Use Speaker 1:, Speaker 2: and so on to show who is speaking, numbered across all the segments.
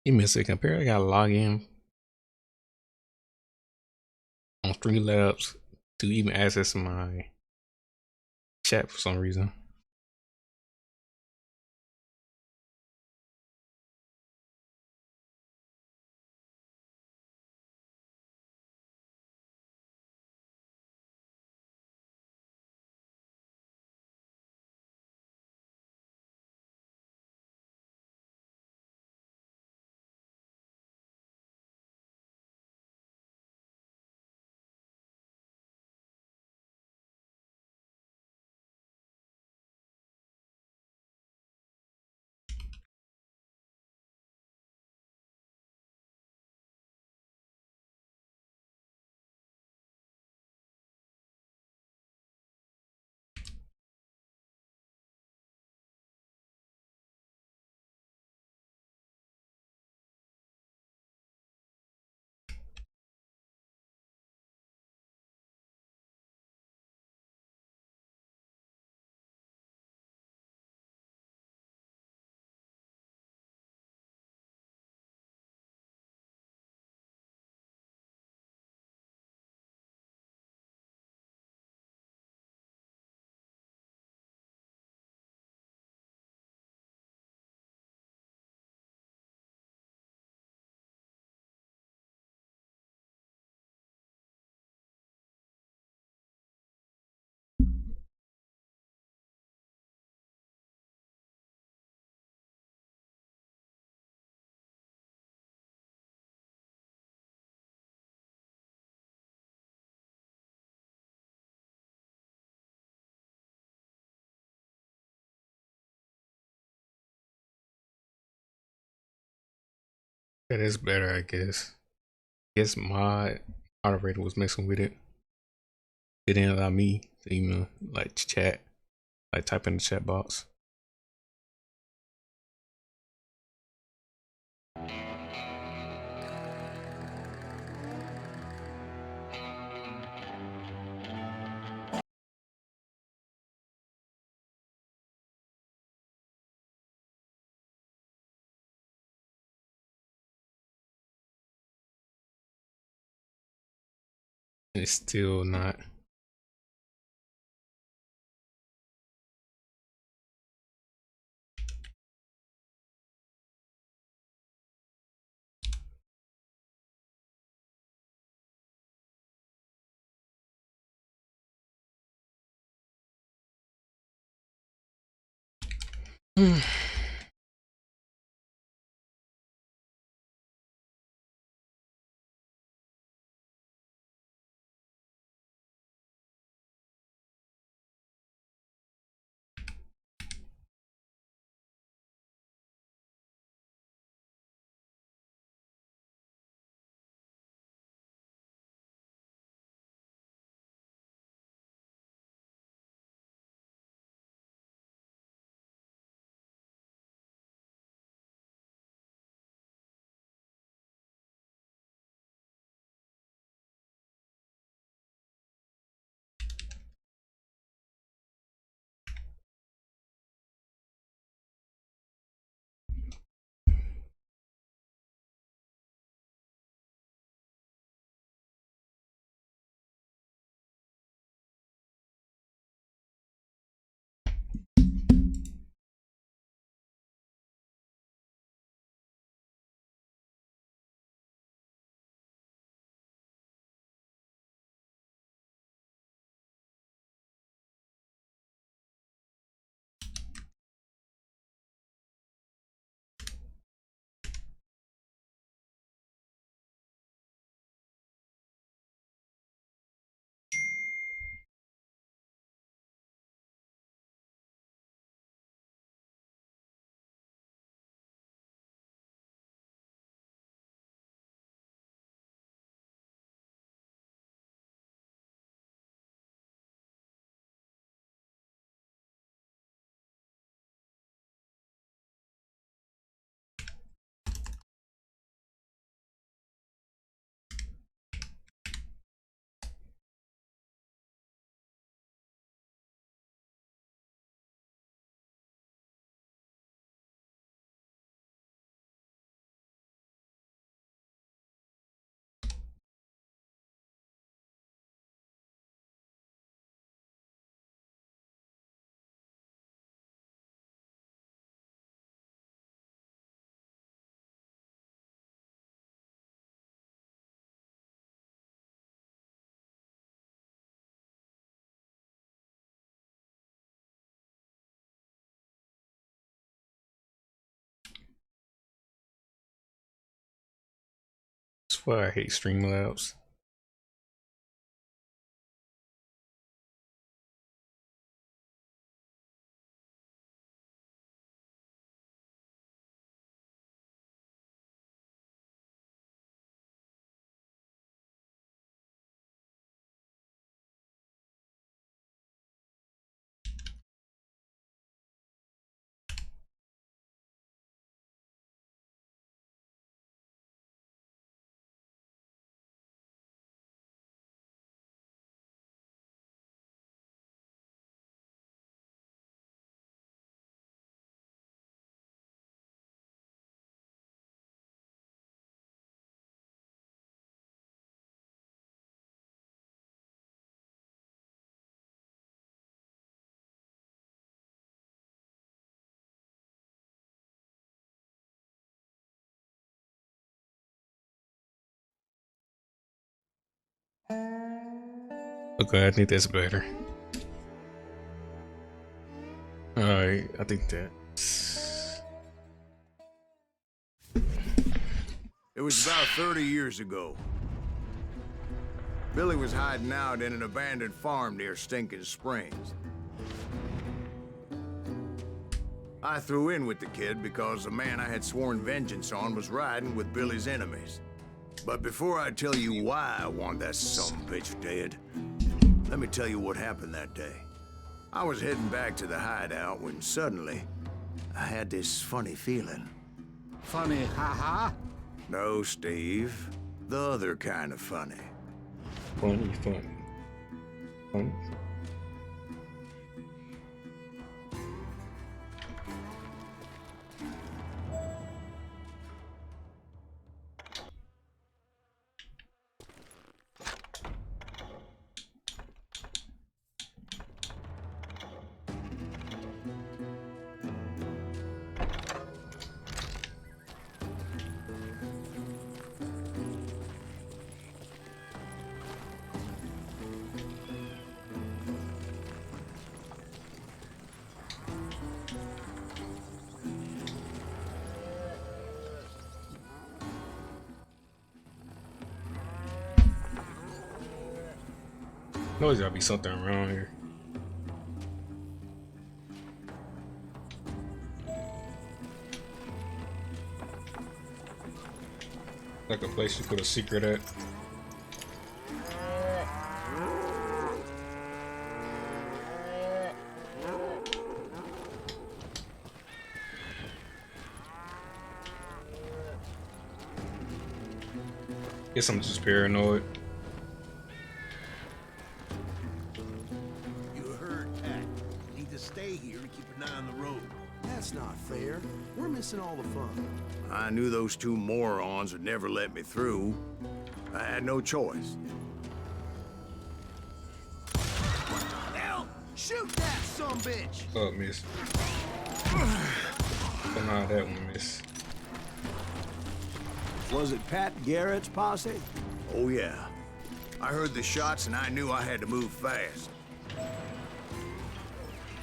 Speaker 1: Give me a second. Apparently, I gotta log in on Streamlabs to even access my chat for some reason. That is better, I guess. Guess my moderator was messing with it. It didn't allow me to even like chat, like type in the chat box. It's still not. That's why I hate Streamlabs. Okay, I think that's better. Alright, I think that.
Speaker 2: It was about 30 years ago. Billy was hiding out in an abandoned farm near Stinking Springs. I threw in with the kid because the man I had sworn vengeance on was riding with Billy's enemies. But before I tell you why I want that sumbitch dead, let me tell you what happened that day. I was heading back to the hideout when suddenly I had this funny feeling.
Speaker 3: Funny, haha?
Speaker 2: No, Steve. The other kind of funny.
Speaker 1: Funny. Always gotta be something around here. Like a place you put a secret at. Guess I'm just paranoid.
Speaker 3: Stay here and keep an eye on the road.
Speaker 4: That's not fair. We're missing all the fun.
Speaker 2: I knew those two morons would never let me through. I had no choice.
Speaker 4: Hell, shoot that sumbitch!
Speaker 1: Oh, miss. Come on, that one, miss.
Speaker 4: Was it Pat Garrett's posse?
Speaker 2: Oh yeah. I heard the shots and I knew I had to move fast.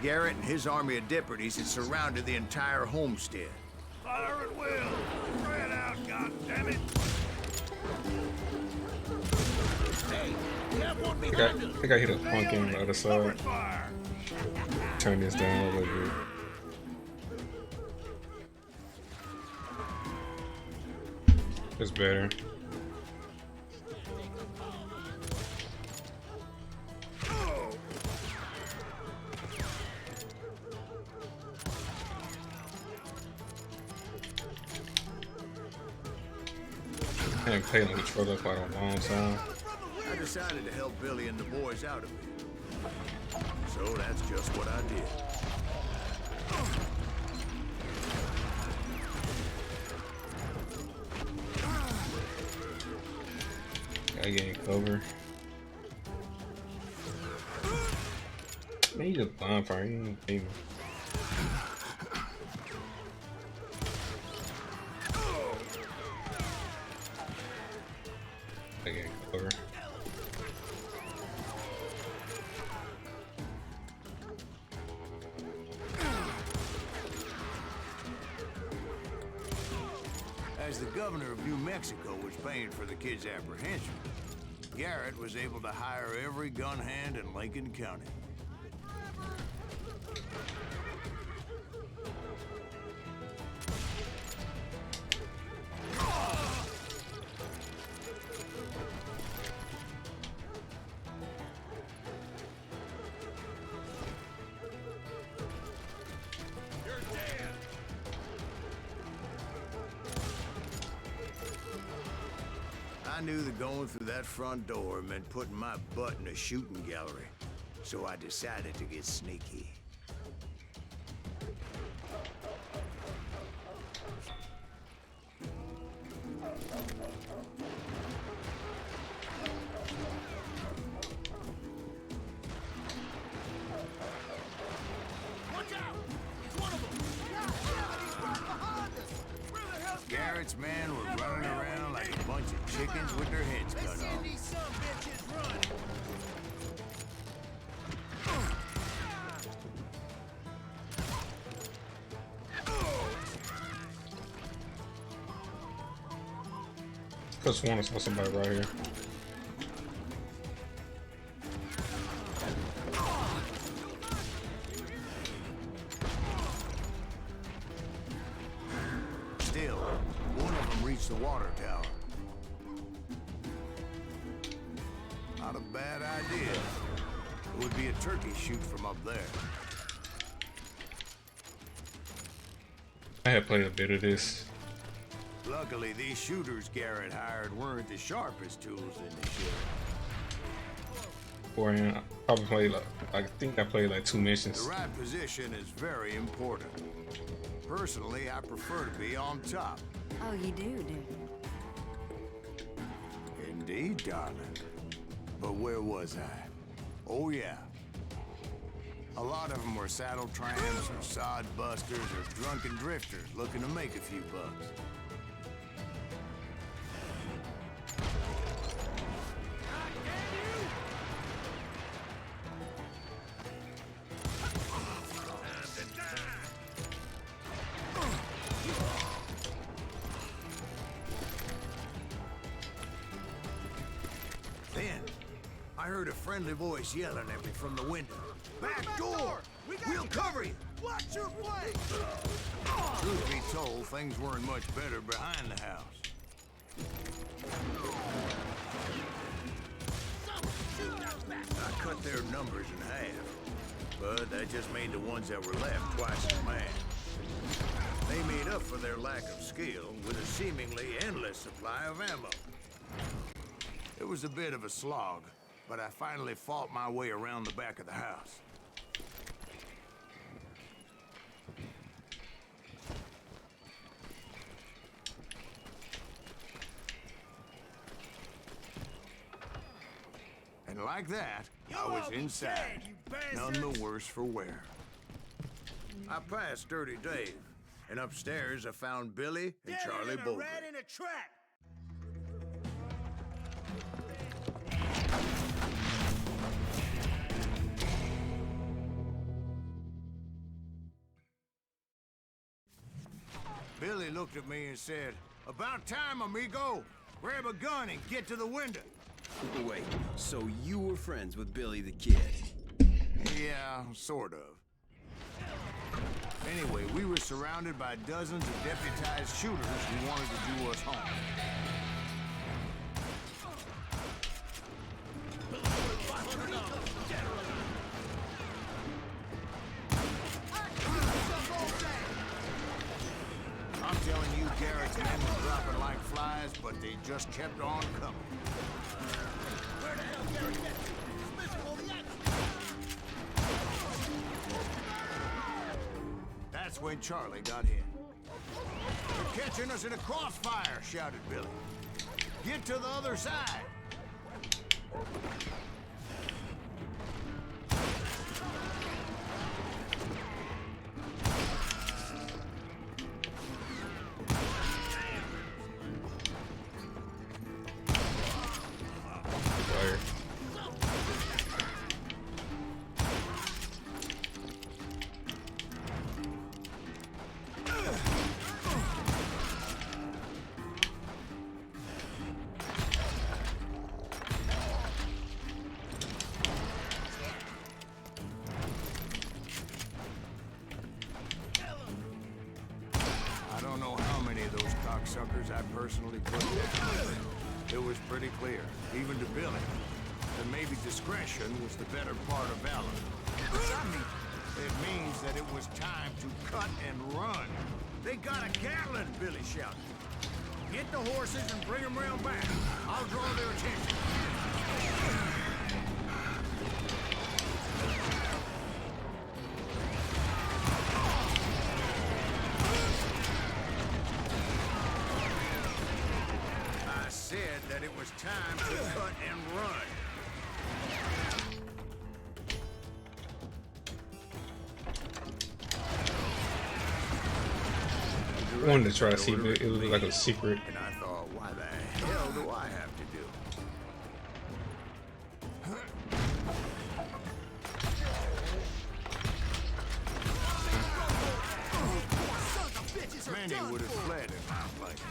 Speaker 2: Garrett and his army of deputies had surrounded the entire homestead.
Speaker 3: Fire at will! Spread out, goddammit! Hey, we have one behind us!
Speaker 1: I think I hit a punk on the other side.
Speaker 3: Fire!
Speaker 1: Turn this down a little bit. That's better. I ain't played on controller quite a long time.
Speaker 2: I decided to help Billy and the boys out of it. So that's just what I did.
Speaker 1: Gotta get in cover. Man, you just bonfire, you ain't pay me. I get in cover.
Speaker 2: As the governor of New Mexico was paying for the kid's apprehension, Garrett was able to hire every gun hand in Lincoln County. I knew that going through that front door meant putting my butt in a shooting gallery, so I decided to get sneaky.
Speaker 3: Watch out! It's one of them!
Speaker 4: He's right behind us!
Speaker 3: Where the hell's
Speaker 2: Garrett's men were running around like a bunch of chickens with their heads cut
Speaker 3: Let's see
Speaker 2: off.
Speaker 3: these some bitches run!
Speaker 1: Cause sworn I saw somebody right here.
Speaker 2: Still, one of them reached the water tower. Not a bad idea. It would be a turkey shoot from up there.
Speaker 1: I had played a bit of this.
Speaker 2: Luckily, these shooters Garrett hired weren't the sharpest tools in the shed.
Speaker 1: Beforehand, I probably played like I think I played like 2
Speaker 2: The
Speaker 1: missions.
Speaker 2: right position is very important. Personally, I prefer to be on top.
Speaker 5: Oh, you do you?
Speaker 2: Indeed, darling. But where was I? Oh, yeah. A lot of them were saddle tramps or sod busters or drunken drifters looking to make a few bucks. Then, I heard a friendly voice yelling at me from the window. Back door! We'll cover you!
Speaker 4: Watch your flank!
Speaker 2: Truth be told, things weren't much better behind the house. I cut their numbers in half, but that just made the ones that were left twice as mad. They made up for their lack of skill with a seemingly endless supply of ammo. It was a bit of a slog, but I finally fought my way around the back of the house. And like that, I was inside, none the worse for wear. I passed Dirty Dave, and upstairs I found Billy and Charlie Bowler.
Speaker 3: Rat in a trap!
Speaker 2: Billy looked at me and said, "About time, amigo. Grab a gun and get to the window."
Speaker 4: Wait, so you were friends with Billy the Kid?
Speaker 2: Yeah, sort of. Anyway, we were surrounded by dozens of deputized shooters who wanted to do us harm. I'm telling you, Garrett's men were dropping like flies, but they just kept on coming.
Speaker 3: Where the hell Garrett get to? He's missing all the action!
Speaker 2: That's when Charlie got hit. "They're catching us in a crossfire," shouted Billy. "Get to the other side."
Speaker 1: Fire.
Speaker 2: of those cocksuckers I personally put down. It was pretty clear, even to Billy, that maybe discretion was the better part of valor.
Speaker 3: What's that mean?
Speaker 2: It means that it was time to cut and run. They got a Gatlin, Billy shouted. Get the horses and bring them round back. I'll draw their attention. I said that it was time to cut and run.
Speaker 1: I wanted to try to see if it was like a secret.
Speaker 2: And I thought, why the hell do I have to do?
Speaker 3: Sons of bitches are
Speaker 2: Many
Speaker 3: done
Speaker 2: would have
Speaker 3: for.
Speaker 2: fled in my place.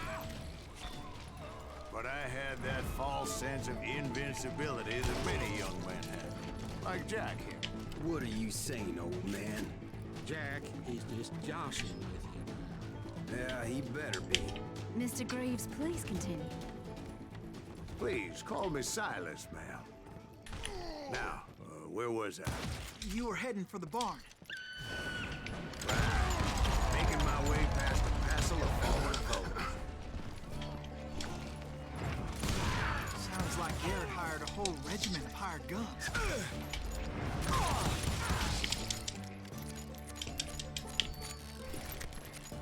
Speaker 2: But I had that false sense of invincibility that many young men have. Like Jack here.
Speaker 4: What are you saying, old man?
Speaker 5: Jack is just joshing with you.
Speaker 4: Yeah, he better be.
Speaker 6: Mr. Graves, please continue.
Speaker 2: Please, call me Silas, ma'am. Now, where was I?
Speaker 3: You were heading for the barn.
Speaker 2: Making my way past a passel of fallen foes.
Speaker 3: Sounds like Garrett hired a whole regiment of hired guns.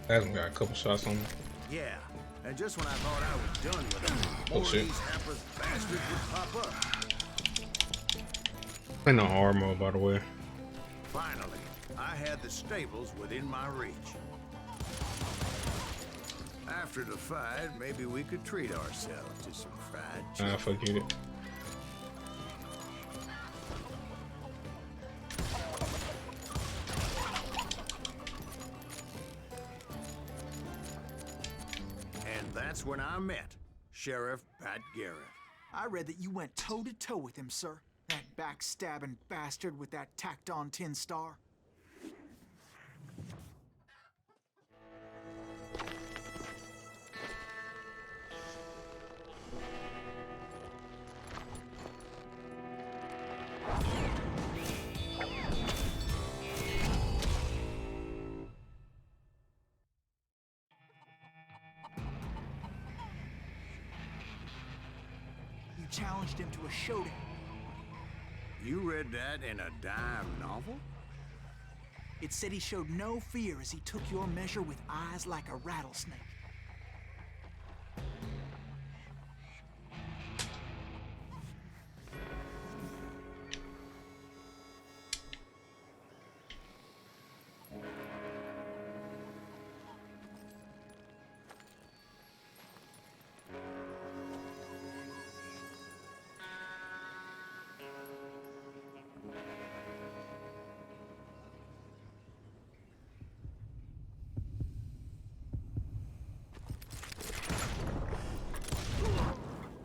Speaker 1: Hasn't got a couple shots on me.
Speaker 2: Yeah, and just when I thought I was done with them,
Speaker 1: Oh,
Speaker 2: more of
Speaker 1: shit.
Speaker 2: these hapless bastards would pop up.
Speaker 1: Ain't no armor, by the way.
Speaker 2: Finally, I had the stables within my reach. After the fight, maybe we could treat ourselves to some fried chicken.
Speaker 1: Forget it.
Speaker 2: And that's when I met Sheriff Pat Garrett.
Speaker 3: I read that you went toe-to-toe with him, sir. That backstabbing bastard with that tacked-on tin star. You challenged him to a showdown.
Speaker 2: You read that in a dime novel?
Speaker 3: It said he showed no fear as he took your measure with eyes like a rattlesnake.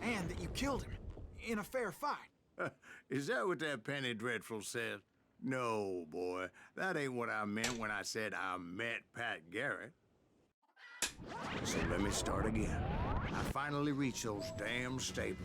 Speaker 3: And that you killed him in a fair fight.
Speaker 2: Is that what that Penny Dreadful said? No, boy. That ain't what I meant when I said I met Pat Garrett. So let me start again. I finally reached those damn stables.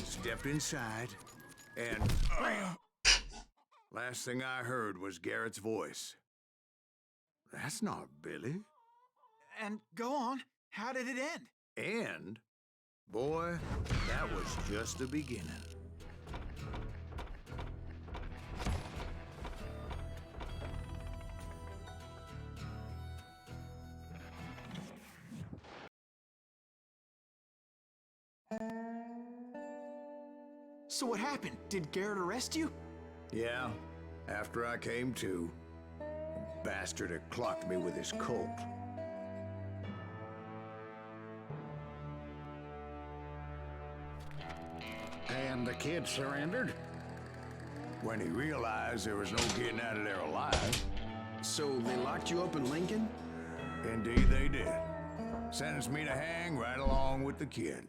Speaker 2: Stepped inside, and bam! Last thing I heard was Garrett's voice. That's not Billy.
Speaker 3: And go on, how did it end?
Speaker 2: And, boy, that was just the beginning.
Speaker 3: So what happened? Did Garrett arrest you?
Speaker 2: Yeah, after I came to, the bastard had clocked me with his Colt.
Speaker 7: And the kid surrendered?
Speaker 2: When he realized there was no getting out of there alive.
Speaker 4: So they locked you up in Lincoln?
Speaker 2: Indeed they did. Sentenced me to hang right along with the kid.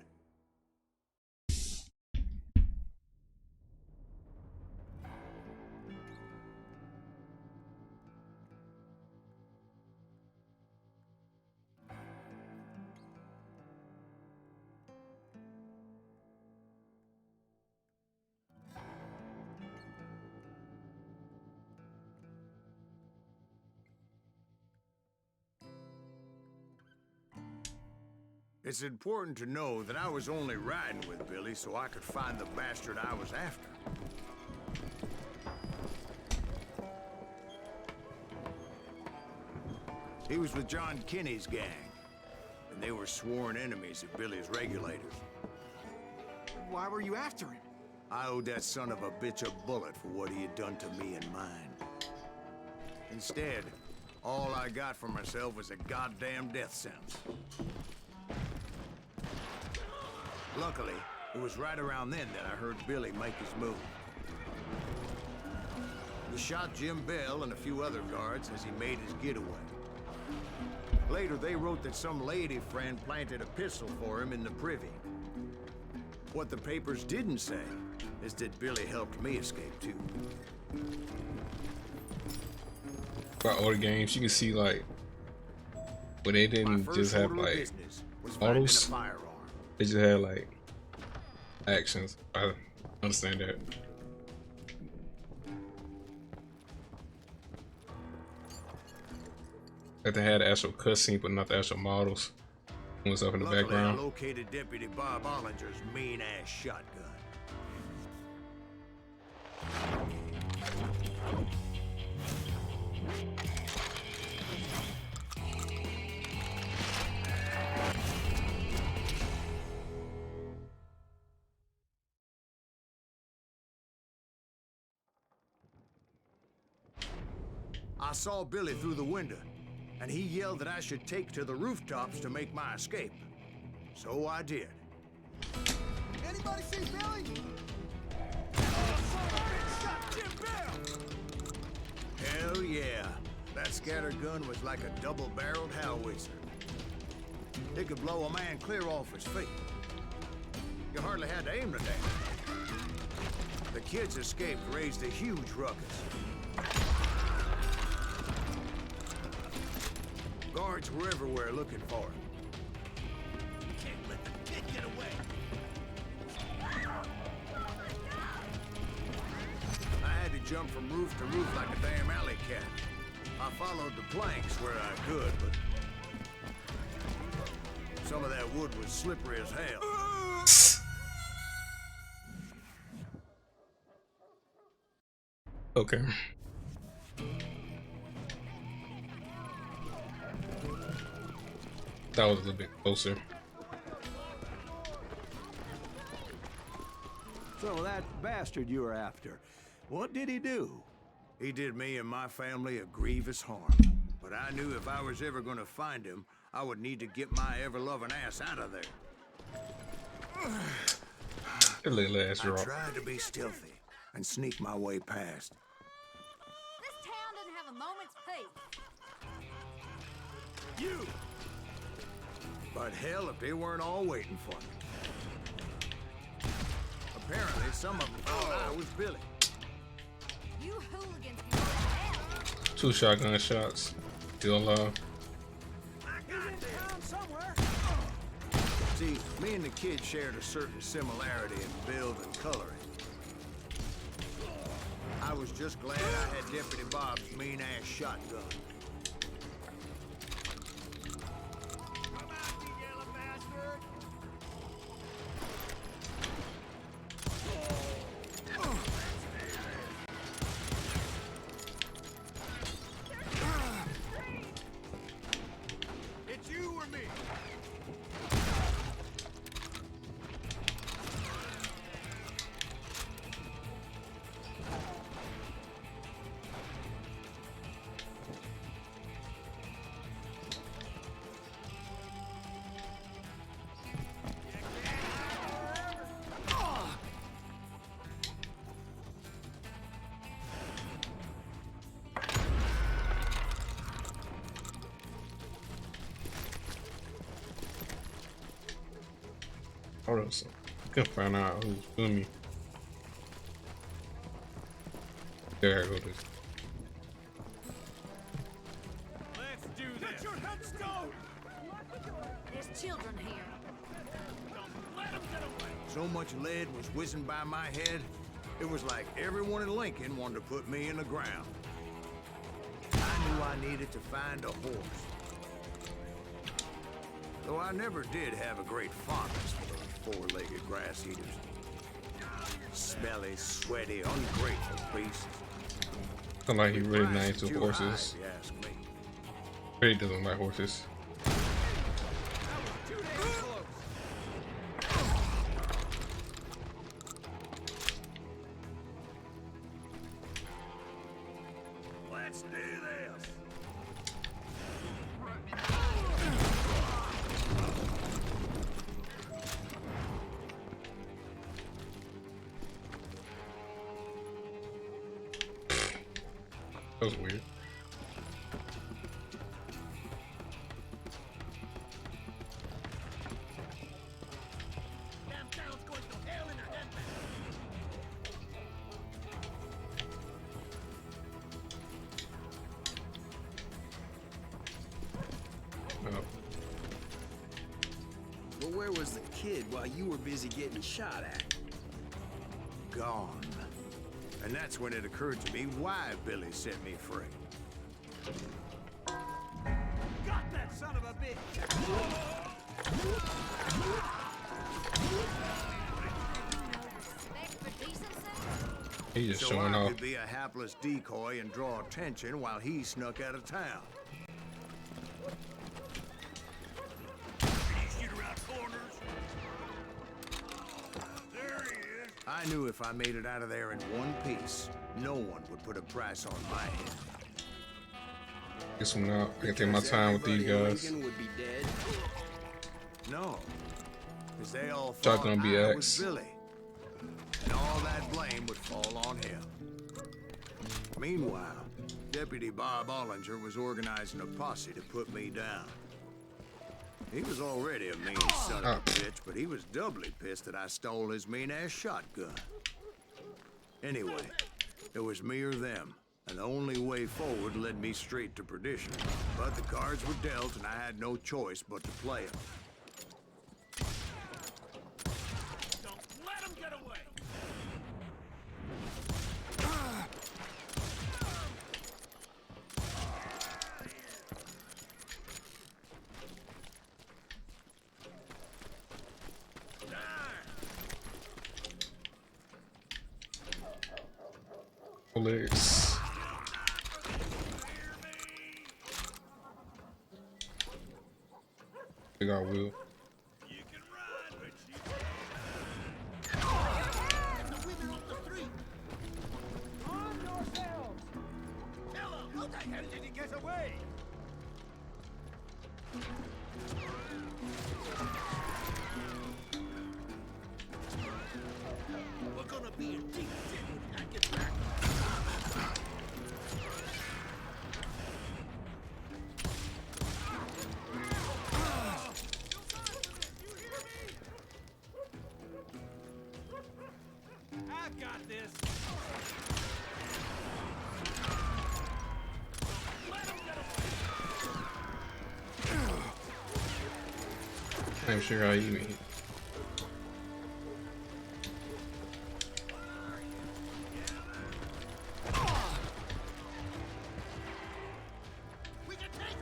Speaker 2: It's important to know that I was only riding with Billy so I could find the bastard I was after. He was with John Kinney's gang, and they were sworn enemies of Billy's regulators.
Speaker 3: Why were you after him?
Speaker 2: I owed that son of a bitch a bullet for what he had done to me and mine. Instead, all I got for myself was a goddamn death sentence. Luckily, it was right around then that I heard Billy make his move. He shot Jim Bell and a few other guards as he made his getaway. Later, they wrote that some lady friend planted a pistol for him in the privy. What the papers didn't say is that Billy helped me escape too.
Speaker 1: About older games, you can see like when they didn't just have like autos, they just had like actions. I understand that. Like they had the actual cutscene, but not the actual models. What's up in the background?
Speaker 2: I located Deputy Bob Ollinger's mean-ass shotgun. I saw Billy through the window, and he yelled that I should take to the rooftops to make my escape. So I did.
Speaker 3: Anybody see Billy? Shot Jim Bell!
Speaker 2: Hell yeah. That scatter gun was like a double-barreled howitzer. It could blow a man clear off his feet. You hardly had to aim the damn. The kid's escape raised a huge ruckus. Guards were everywhere looking for him.
Speaker 4: Can't let the kid get away.
Speaker 2: I had to jump from roof to roof like a damn alley cat. I followed the planks where I could, but some of that wood was slippery as hell.
Speaker 1: Okay. That was a little bit closer.
Speaker 7: So that bastard you were after, what did he do?
Speaker 2: He did me and my family a grievous harm. But I knew if I was ever gonna find him, I would need to get my ever-loving ass out of there.
Speaker 1: A little ass
Speaker 2: I
Speaker 1: rock.
Speaker 2: tried to be stealthy and sneak my way past.
Speaker 6: This town doesn't have a moment's peace.
Speaker 2: You! But hell, if they weren't all waiting for me. Apparently, some of them thought I was Billy.
Speaker 6: You hooligans can go to hell.
Speaker 1: 2 shotgun shots. Still alive.
Speaker 2: See, me and the kid shared a certain similarity in build and coloring. I was just glad I had Deputy Bob's mean-ass shotgun. It's you or me.
Speaker 1: Hold up, so I can find out who's doing me. There it goes.
Speaker 4: Let's do this. Get your headstone.
Speaker 6: There's children here.
Speaker 4: Let him get away.
Speaker 2: So much lead was whizzing by my head, it was like everyone in Lincoln wanted to put me in the ground. I knew I needed to find a horse. Though I never did have a great fondness for those four-legged grass eaters. Smelly, sweaty, ungrateful beasts.
Speaker 1: Sound like he really not into
Speaker 2: Too
Speaker 1: horses.
Speaker 2: high, if you ask me.
Speaker 1: Really doesn't like horses.
Speaker 4: Too damn close.
Speaker 2: Let's do this.
Speaker 1: That was weird.
Speaker 4: Damn town's going to hell in a headband.
Speaker 1: Oh.
Speaker 4: But where was the kid while you were busy getting shot at?
Speaker 2: Gone. And that's when it occurred to me why Billy set me free.
Speaker 4: Got that son of a bitch!
Speaker 6: Respect for decency?
Speaker 1: He just
Speaker 2: So
Speaker 1: showing
Speaker 2: I
Speaker 1: off.
Speaker 2: could be a hapless decoy and draw attention while he snuck out of town. I knew if I made it out of there in one piece, no one would put a price on my head.
Speaker 1: Guess I'm not. I can take my time with these
Speaker 4: Everybody in
Speaker 1: guys.
Speaker 4: Lincoln would be dead.
Speaker 2: No, because they all
Speaker 1: Shot
Speaker 2: thought
Speaker 1: gonna be
Speaker 2: I
Speaker 1: X.
Speaker 2: was Billy, and all that blame would fall on him. Meanwhile, Deputy Bob Ollinger was organizing a posse to put me down. He was already a mean son of a bitch, but he was doubly pissed that I stole his mean-ass shotgun. Anyway, it was me or them, and the only way forward led me straight to perdition. But the cards were dealt, and I had no choice but to play them.
Speaker 4: Don't let him get away!
Speaker 1: Legs. Big old wheel.
Speaker 4: You can run, but you
Speaker 3: The women off the street! Arm yourselves!
Speaker 4: tell him! How the hell did he get away? We're gonna be in deep shit when I get back. I've got this. Let him get away.
Speaker 1: I'm sure how you mean.
Speaker 4: We can take him.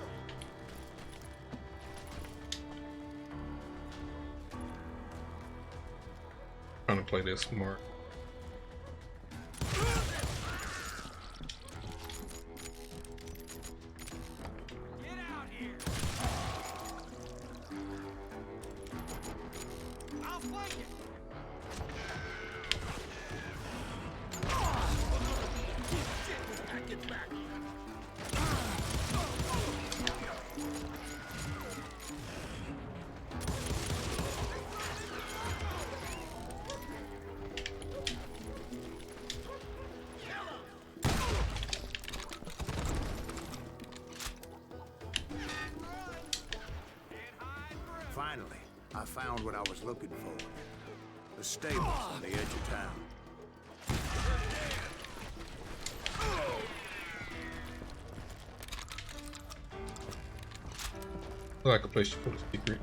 Speaker 1: Trying to play this smart.
Speaker 4: Get out here. I'll flank it. Shit, when I get back.
Speaker 2: found what I was looking for. The stables on the edge of town.
Speaker 1: I like a place to put a secret.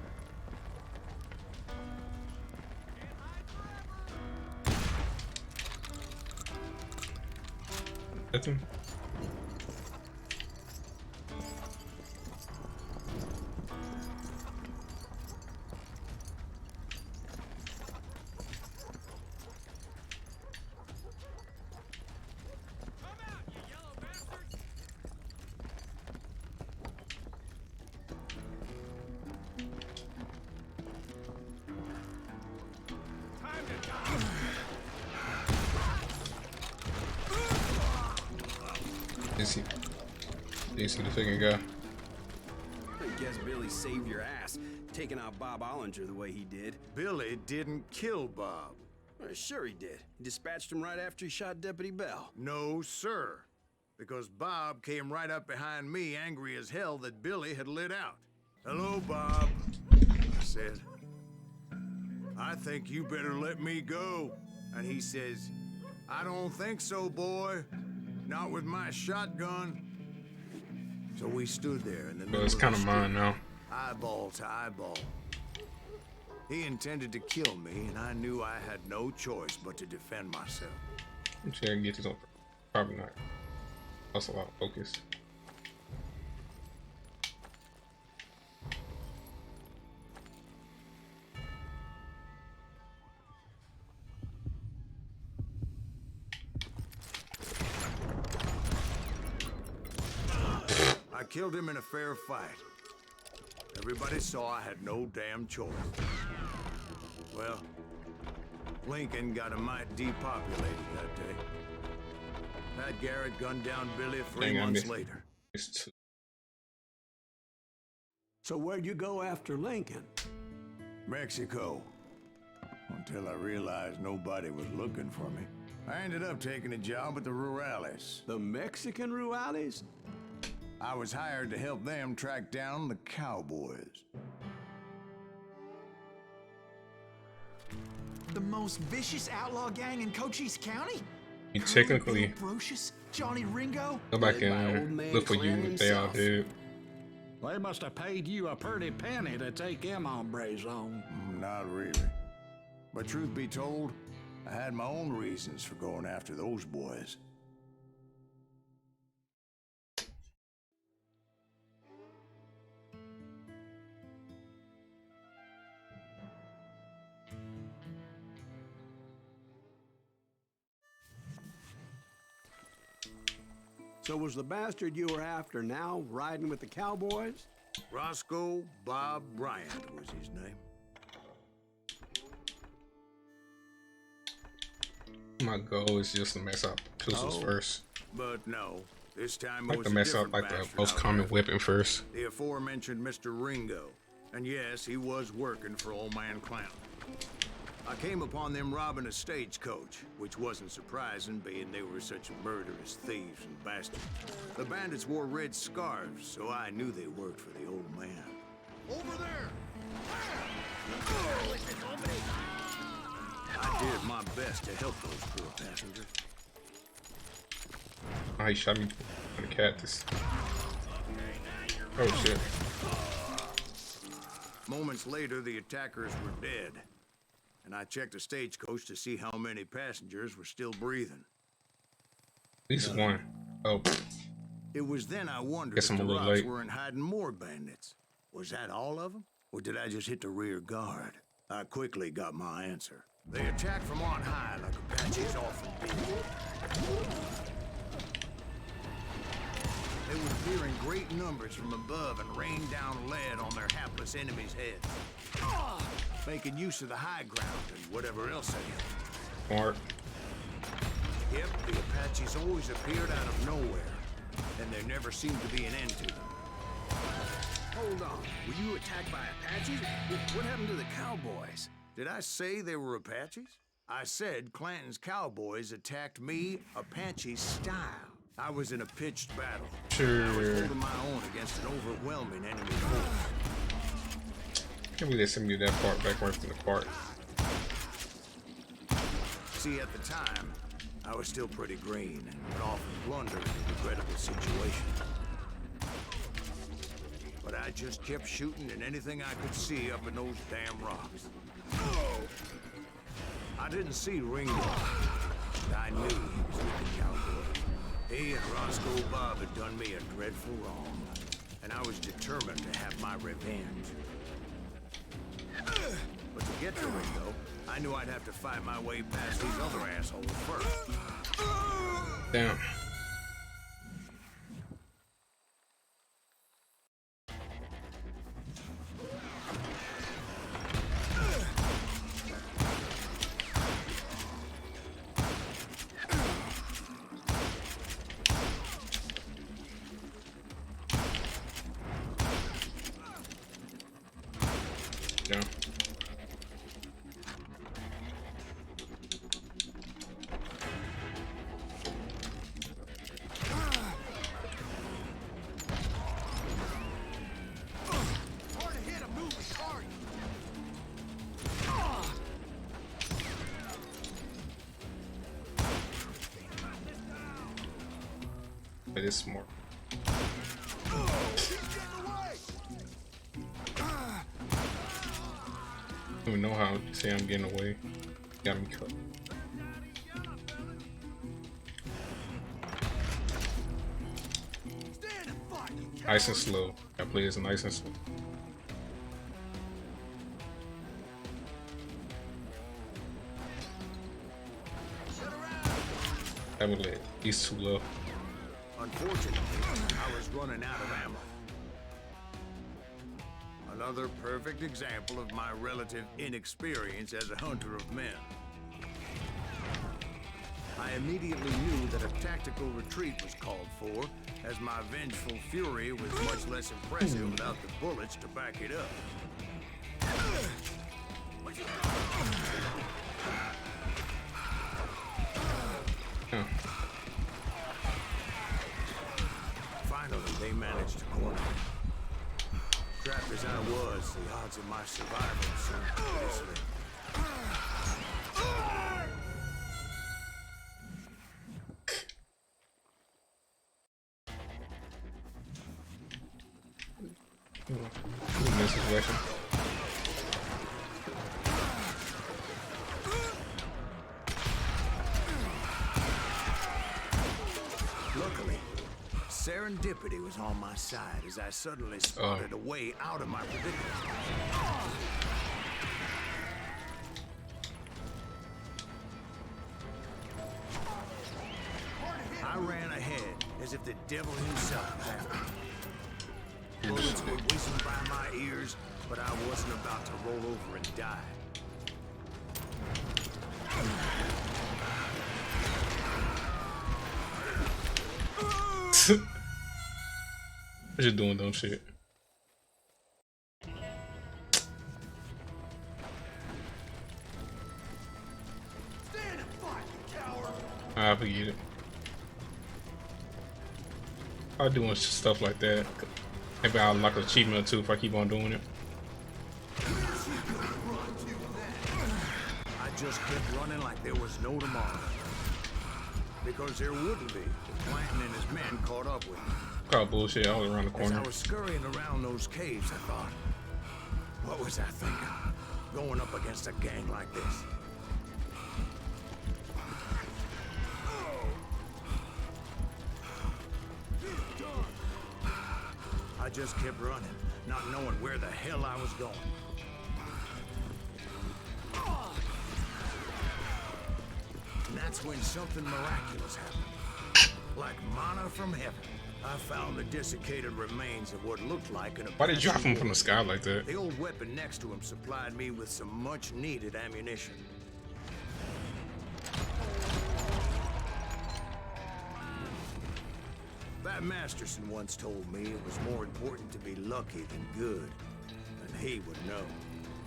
Speaker 1: Nothing. You see the second guy?
Speaker 4: I guess Billy saved your ass, taking out Bob Ollinger the way he did.
Speaker 2: Billy didn't kill Bob.
Speaker 4: Well, sure he did. He dispatched him right after he shot Deputy Bell.
Speaker 2: No, sir. Because Bob came right up behind me, angry as hell that Billy had lit out. Hello, Bob, I said. I think you better let me go. And he says, I don't think so, boy. Not with my shotgun. So we stood there in the middle
Speaker 1: It's kind of mine now.
Speaker 2: eyeball to eyeball. He intended to kill me, and I knew I had no choice but to defend myself.
Speaker 1: I'm sure I can get this on. Probably not. That's a lot of focus.
Speaker 2: I killed him in a fair fight. Everybody saw I had no damn choice. Well, Lincoln got a mite depopulated that day. Pat Garrett gunned down Billy 3 months later.
Speaker 7: So where'd you go after Lincoln?
Speaker 2: Mexico. Until I realized nobody was looking for me. I ended up taking a job at the Rurales.
Speaker 7: The Mexican Rurales?
Speaker 2: I was hired to help them track down the cowboys.
Speaker 3: The most vicious outlaw gang in Cochise County?
Speaker 1: You technically
Speaker 3: Brocious, Johnny Ringo?
Speaker 1: go back
Speaker 4: Led by
Speaker 1: and
Speaker 4: old man
Speaker 1: look for you
Speaker 4: Clan
Speaker 1: if they all
Speaker 4: himself.
Speaker 1: did.
Speaker 5: They must have paid you a pretty penny to take them hombres on.
Speaker 2: Not really. But truth be told, I had my own reasons for going after those boys.
Speaker 7: So was the bastard you were after now riding with the cowboys?
Speaker 2: Roscoe Bob Bryant was his name.
Speaker 1: My goal is just to mess up pistols
Speaker 2: Oh.
Speaker 1: first.
Speaker 2: But no, this time
Speaker 1: I
Speaker 2: it
Speaker 1: like
Speaker 2: was
Speaker 1: to
Speaker 2: a
Speaker 1: mess up
Speaker 2: different
Speaker 1: like the
Speaker 2: bastard
Speaker 1: most
Speaker 2: out
Speaker 1: common
Speaker 2: there.
Speaker 1: weapon first.
Speaker 2: The aforementioned Mr. Ringo. And yes, he was working for Old Man Clown. I came upon them robbing a stagecoach, which wasn't surprising, being they were such murderous thieves and bastards. The bandits wore red scarves, so I knew they worked for the old man. Over there! I did my best to help those poor passengers.
Speaker 1: Oh, he shot me on the cactus. Oh shit.
Speaker 2: Moments later, the attackers were dead. And I checked the stagecoach to see how many passengers were still breathing.
Speaker 1: At least one. Oh,
Speaker 2: It was then I wondered
Speaker 1: Guess
Speaker 2: if
Speaker 1: I'm
Speaker 2: the
Speaker 1: a little
Speaker 2: Rocs
Speaker 1: late.
Speaker 2: weren't hiding more bandits. Was that all of them? Or did I just hit the rear guard? I quickly got my answer. They attacked from on high like Apaches often do. They would appear in great numbers from above and rain down lead on their hapless enemies' heads. Making use of the high ground and whatever else they had.
Speaker 1: smart.
Speaker 2: Yep, the Apaches always appeared out of nowhere, and there never seemed to be an end to them.
Speaker 4: Hold on. Were you attacked by Apaches? What happened to the cowboys?
Speaker 2: Did I say they were Apaches? I said Clanton's cowboys attacked me Apache style. I was in a pitched battle. I was
Speaker 1: Sure.
Speaker 2: holding my own against an overwhelming enemy force.
Speaker 1: Maybe they send me that part back right from the part.
Speaker 2: See, at the time, I was still pretty green and would often blunder in regrettable situations. But I just kept shooting at anything I could see up in those damn rocks. I didn't see Ringo, but I knew he was with the cowboy. He and Roscoe Bob had done me a dreadful wrong, and I was determined to have my revenge. But to get to Ringo, I knew I'd have to fight my way past these other assholes first.
Speaker 1: Damn. Yeah. But it's smart. I don't even know how to say I'm getting away. Got me cut. Nice and slow. I play this nice and slow. I would let he's too low.
Speaker 2: Unfortunately, I was running out of ammo. Another perfect example of my relative inexperience as a hunter of men. I immediately knew that a tactical retreat was called for, as my vengeful fury was much less impressive without the bullets to back it up.
Speaker 1: Huh.
Speaker 2: Finally, they managed to corner me. Trapped as I was, the odds of my survival seemed pretty slim.
Speaker 1: This situation.
Speaker 2: Luckily, serendipity was on my side as I suddenly spotted a way out of my predicament. I ran ahead as if the devil himself had me. Bullets were whizzing by my ears, but I wasn't about to roll over and die.
Speaker 1: What you doing, dumb shit? I forget it. I'm doing stuff like that. Maybe I'll unlock an achievement or two if I keep on doing it.
Speaker 2: I just kept running like there was no tomorrow. Because there wouldn't be if Clanton and his men caught up with me.
Speaker 1: Call bullshit. I was around the
Speaker 2: As
Speaker 1: corner.
Speaker 2: I was scurrying around those caves, I thought, what was I thinking? Going up against a gang like this? I just kept running, not knowing where the hell I was going. And that's when something miraculous happened. Like manna from heaven, I found the desiccated remains of what looked like an
Speaker 1: Why did you drop him
Speaker 2: Apache
Speaker 1: from the sky like that?
Speaker 2: The old weapon next to him supplied me with some much-needed ammunition. Bat Masterson once told me it was more important to be lucky than good, and he would know.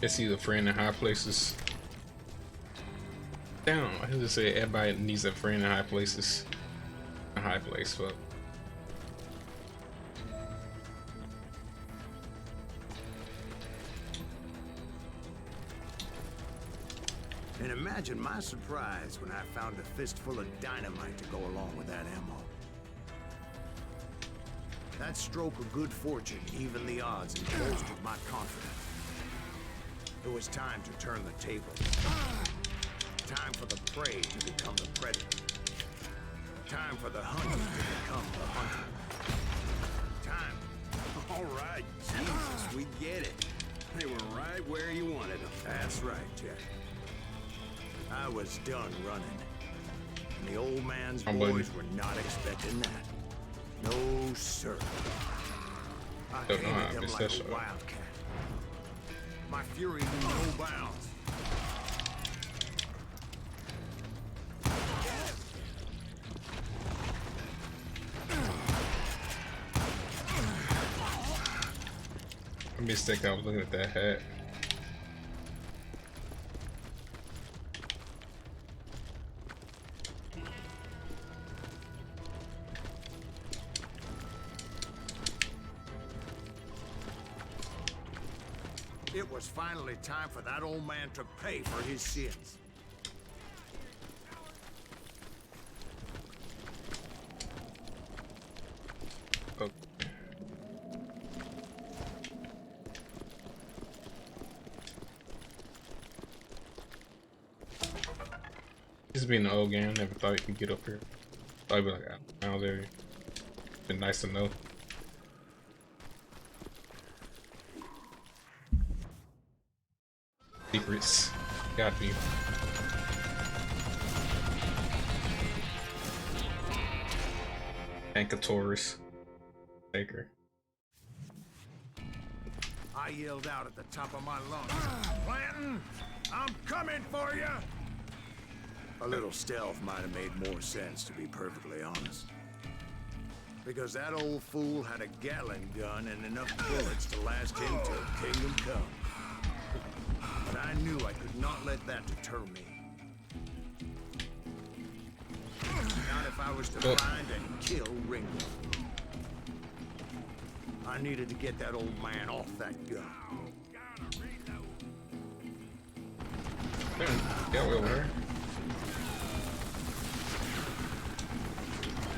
Speaker 1: Guess he's a friend in high places. Damn, I just say everybody needs a friend in high places. A high place, fuck.
Speaker 2: imagine my surprise when I found a fistful of dynamite to go along with that ammo. That stroke of good fortune evened the odds and bolstered my confidence. It was time to turn the tables. Time for the prey to become the predator. Time for the hunter to become the hunter. Time.
Speaker 4: All right, Jesus, we get it. They were right where you wanted them.
Speaker 2: That's right, Jack. I was done running. And the old man's boys were not expecting that. No, sir. I
Speaker 1: Don't know how I
Speaker 2: hated them
Speaker 1: missed
Speaker 2: like
Speaker 1: that
Speaker 2: a
Speaker 1: shot.
Speaker 2: wildcat. My fury knew no bounds.
Speaker 1: I mistake. I was looking at that hat.
Speaker 2: It was finally time for that old man to pay for his sins.
Speaker 1: Oh. This being an old game, I never thought you could get up here. Thought it'd be like out there. Been nice to know. Secrets. Gotta be. Taurus. Taker.
Speaker 2: I yelled out at the top of my lungs, Clanton, I'm coming for you! A little stealth might have made more sense, to be perfectly honest. Because that old fool had a Gatling gun and enough bullets to last him till kingdom come. But I knew I could not let that deter me. Not if I was to find and kill Ringo. I needed to get that old man off that gun.
Speaker 1: Yeah, we're over there.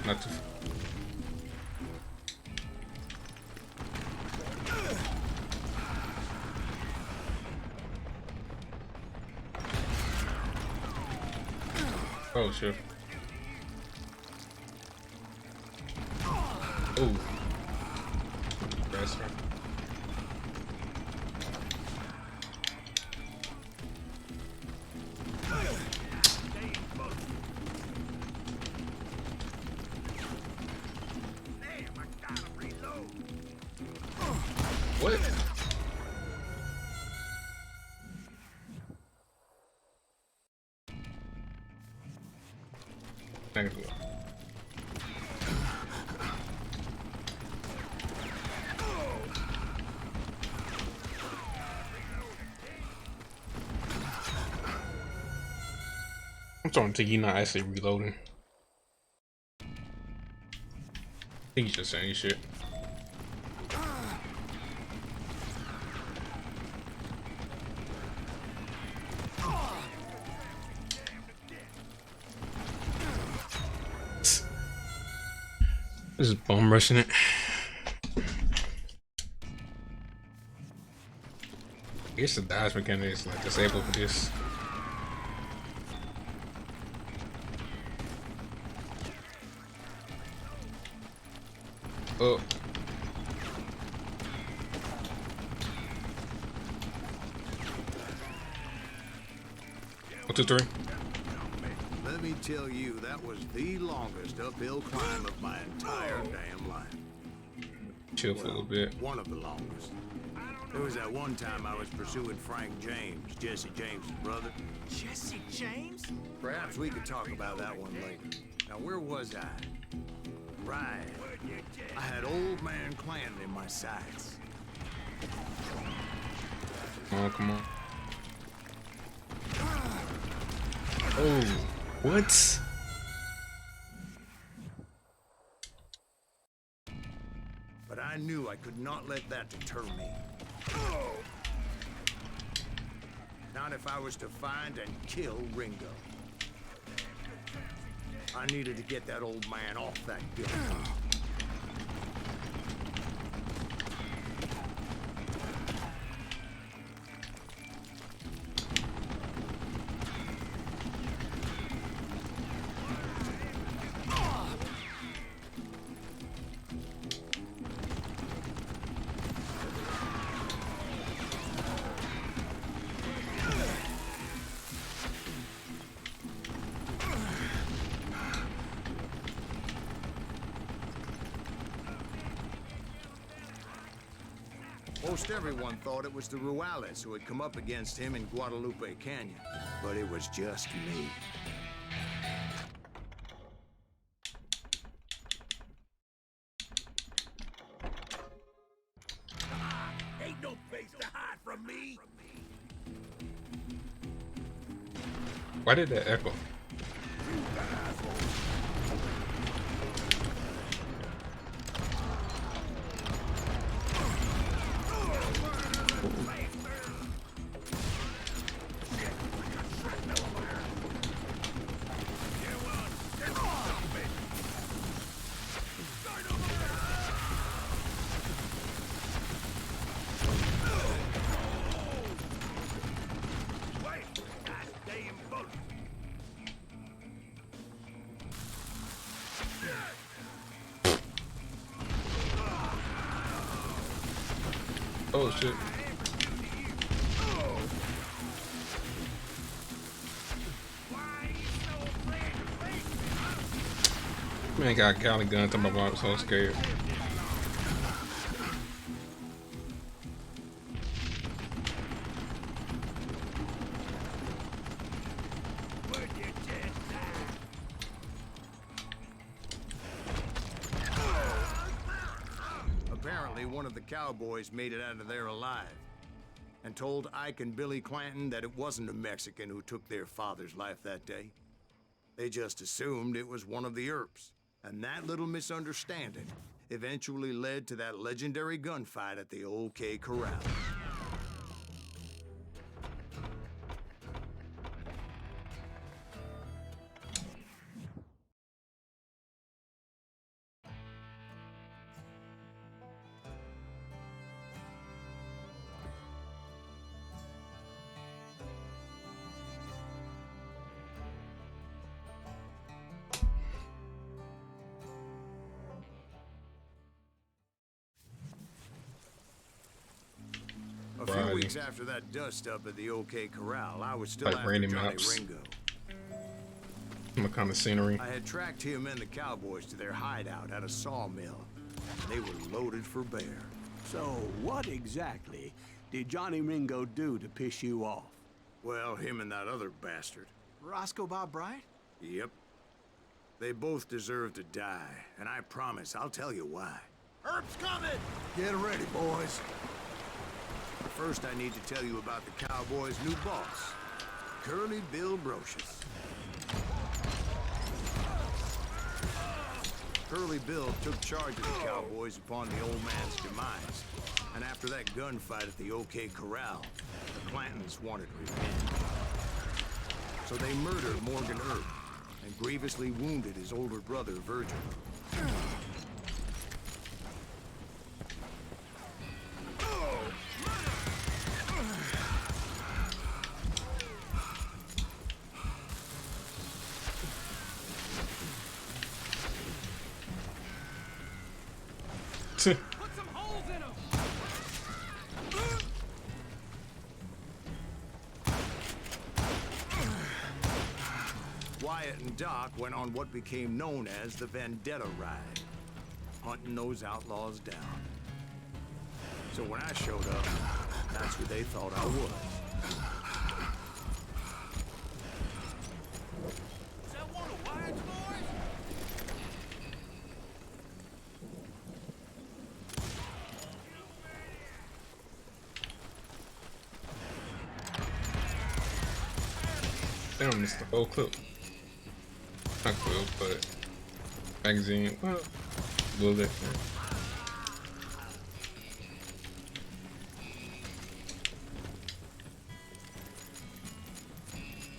Speaker 1: Not too. Oh shit. Oh. That's right. What? Negative. I'm starting to think you're not actually reloading. I think he's just saying shit. This is bum rushing it. I guess the dodge mechanic is like disabled for this. Oh. 1, 2, 3.
Speaker 2: Let me tell you, that was the longest uphill climb of my entire damn life.
Speaker 1: Chill for a little bit.
Speaker 2: One of the longest. There was that one time I was pursuing Frank James, Jesse James' brother.
Speaker 3: Jesse James?
Speaker 2: Perhaps we could talk about that one later. Now, where was I? Right. I had old man Clanton in my sights.
Speaker 1: Oh, come on. Oh, what?
Speaker 2: But I knew I could not let that deter me. Now not if I was to find and kill Ringo. I needed to get that old man off that building. Most everyone thought it was the Ruales who had come up against him in Guadalupe Canyon, but it was just me.
Speaker 4: Ain't no place to hide from me.
Speaker 1: Why did that echo? Oh shit. Man got a county gun to my body, I was so scared.
Speaker 2: Apparently, one of the cowboys made it out of there alive and told Ike and Billy Clanton that it wasn't a Mexican who took their father's life that day. They just assumed it was one of the Earps, and that little misunderstanding eventually led to that legendary gunfight at the OK Corral. A few weeks after that dust-up at the OK Corral, I was still
Speaker 1: Like
Speaker 2: after
Speaker 1: Randy
Speaker 2: Johnny
Speaker 1: Mouse.
Speaker 2: Ringo.
Speaker 1: What kind of scenery?
Speaker 2: I had tracked him and the cowboys to their hideout at a sawmill. They were loaded for bear.
Speaker 7: So, what exactly did Johnny Ringo do to piss you off?
Speaker 2: Well, him and that other bastard.
Speaker 3: Roscoe Bob Bright?
Speaker 2: Yep. They both deserve to die, and I promise I'll tell you why.
Speaker 4: Herb's coming!
Speaker 2: Get ready, boys. First, I need to tell you about the Cowboys' new boss, Curly Bill Brocious. Curly Bill took charge of the Cowboys upon the old man's demise, and after that gunfight at the OK Corral, the Clantons wanted revenge. So they murdered Morgan Earp and grievously wounded his older brother, Virgil.
Speaker 4: Put some holes in him!
Speaker 2: Wyatt and Doc went on what became known as the Vendetta Ride, hunting those outlaws down. So when I showed up, that's who they thought I was.
Speaker 4: Is that one of Wyatt's boys?
Speaker 1: Damn, missed the whole clip. Not clip, but magazine. Well, bullet.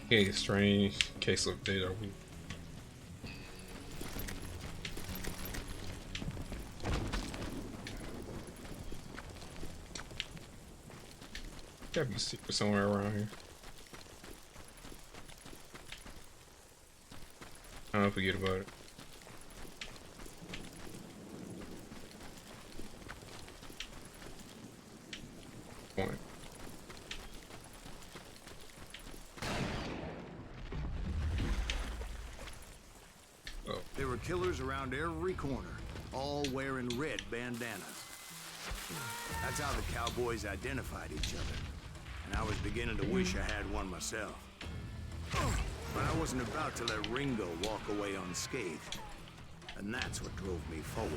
Speaker 1: Okay, strange case of deja vu. Gotta be a secret somewhere around here. I don't forget about it. Point. Oh,
Speaker 2: There were killers around every corner, all wearing red bandanas. That's how the cowboys identified each other. And I was beginning to wish I had one myself. But I wasn't about to let Ringo walk away unscathed. And that's what drove me forward.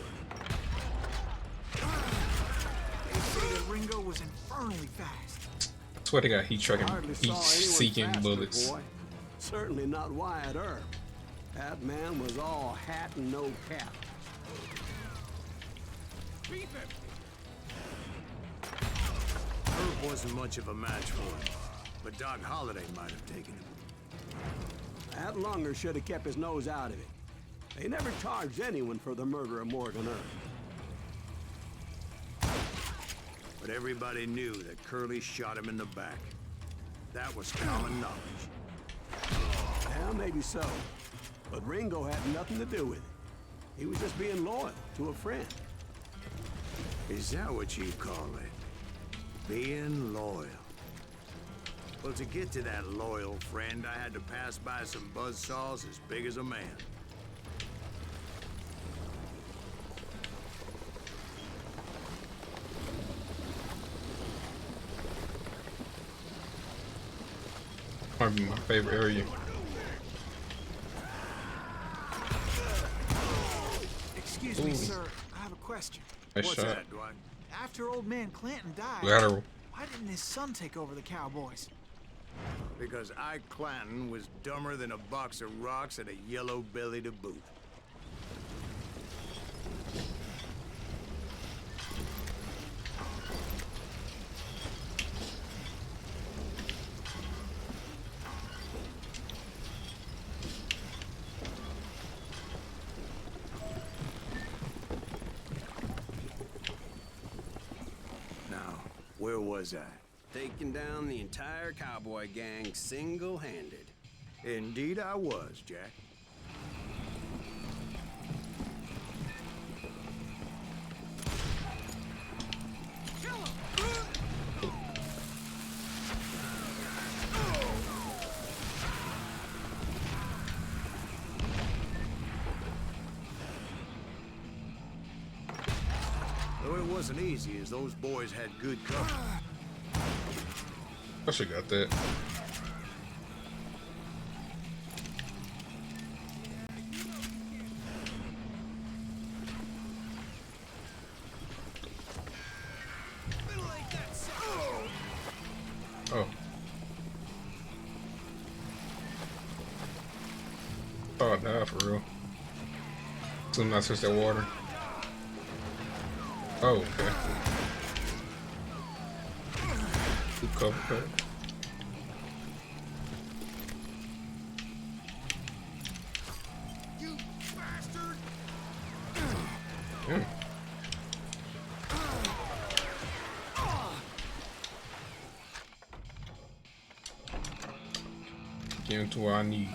Speaker 3: They say that Ringo was infernally fast.
Speaker 1: I swear to God, he trucking,
Speaker 7: Hardly
Speaker 1: he's
Speaker 7: saw anyone
Speaker 1: seeking
Speaker 7: faster,
Speaker 1: bullets.
Speaker 7: boy. Certainly not Wyatt Earp. That man was all hat and no cap.
Speaker 2: Herb wasn't much of a match for him, but Doc Holliday might have taken him.
Speaker 7: That Lunger should have kept his nose out of it. They never charged anyone for the murder of Morgan Earp.
Speaker 2: But everybody knew that Curly shot him in the back. That was common knowledge.
Speaker 7: Yeah, maybe so. But Ringo had nothing to do with it. He was just being loyal to a friend.
Speaker 2: Is that what you call it? Being loyal. Well, to get to that loyal friend, I had to pass by some buzzsaws as big as a man.
Speaker 1: Might be my favorite area.
Speaker 3: Excuse me, sir. I have a question.
Speaker 1: Nice
Speaker 2: What's
Speaker 1: shot.
Speaker 2: that, Dwight?
Speaker 3: After old man Clanton died,
Speaker 1: Lateral.
Speaker 3: why didn't his son take over the Cowboys?
Speaker 2: Because Ike Clanton was dumber than a box of rocks and a yellow belly to boot. Now, where was I?
Speaker 4: Taking down the entire cowboy gang single-handed.
Speaker 2: Indeed I was, Jack. Though it wasn't easy, as those boys had good cover.
Speaker 1: I should got that. Oh. Oh, nah, for real. So I'm not switch that water. Oh, okay. Good cover cut.
Speaker 2: You bastard!
Speaker 1: Yeah. Get into what I need.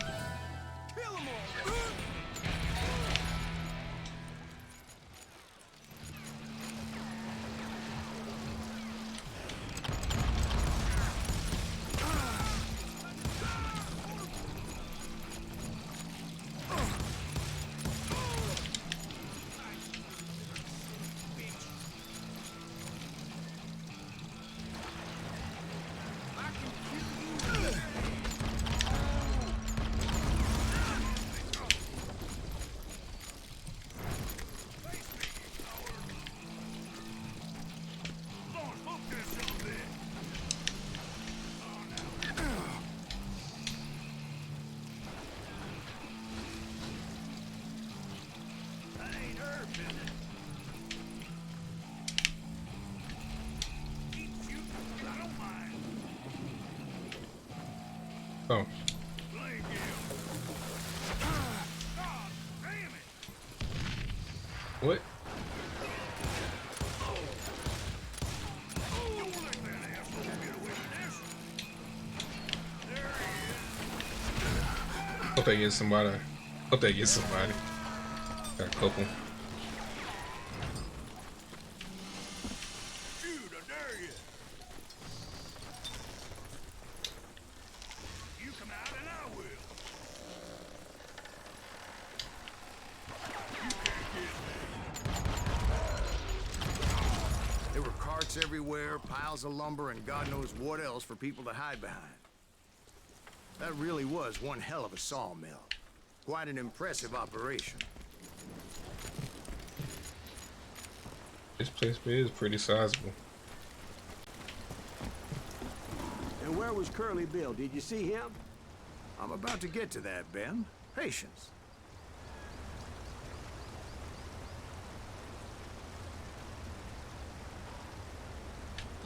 Speaker 1: Oh, What? Hope they get somebody. Hope they get somebody. Got a couple.
Speaker 2: Shoot, I dare you. You come out and I will. You can't get me. There were carts everywhere, piles of lumber, and God knows what else for people to hide behind. That really was one hell of a sawmill. Quite an impressive operation.
Speaker 1: This place is pretty sizable.
Speaker 7: And where was Curly Bill? Did you see him?
Speaker 2: I'm about to get to that, Ben. Patience.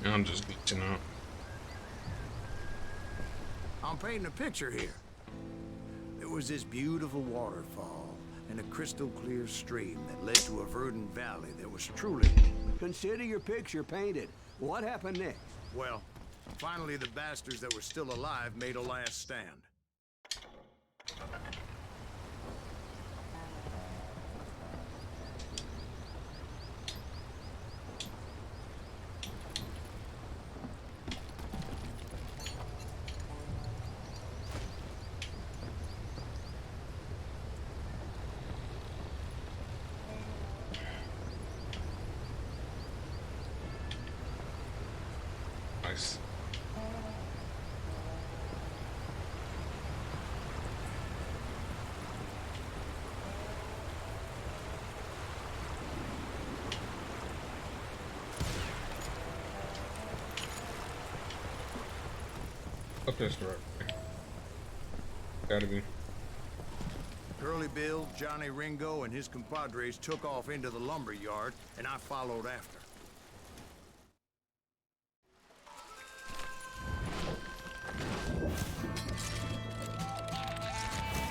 Speaker 1: I'm just glitching out.
Speaker 2: I'm painting a picture here. There was this beautiful waterfall and a crystal clear stream that led to a verdant valley that was truly...
Speaker 7: Consider your picture painted. What happened next?
Speaker 2: Well, finally the bastards that were still alive made a last stand.
Speaker 1: Nice. Up this right. Gotta be.
Speaker 2: Curly Bill, Johnny Ringo, and his compadres took off into the lumber yard, and I followed after.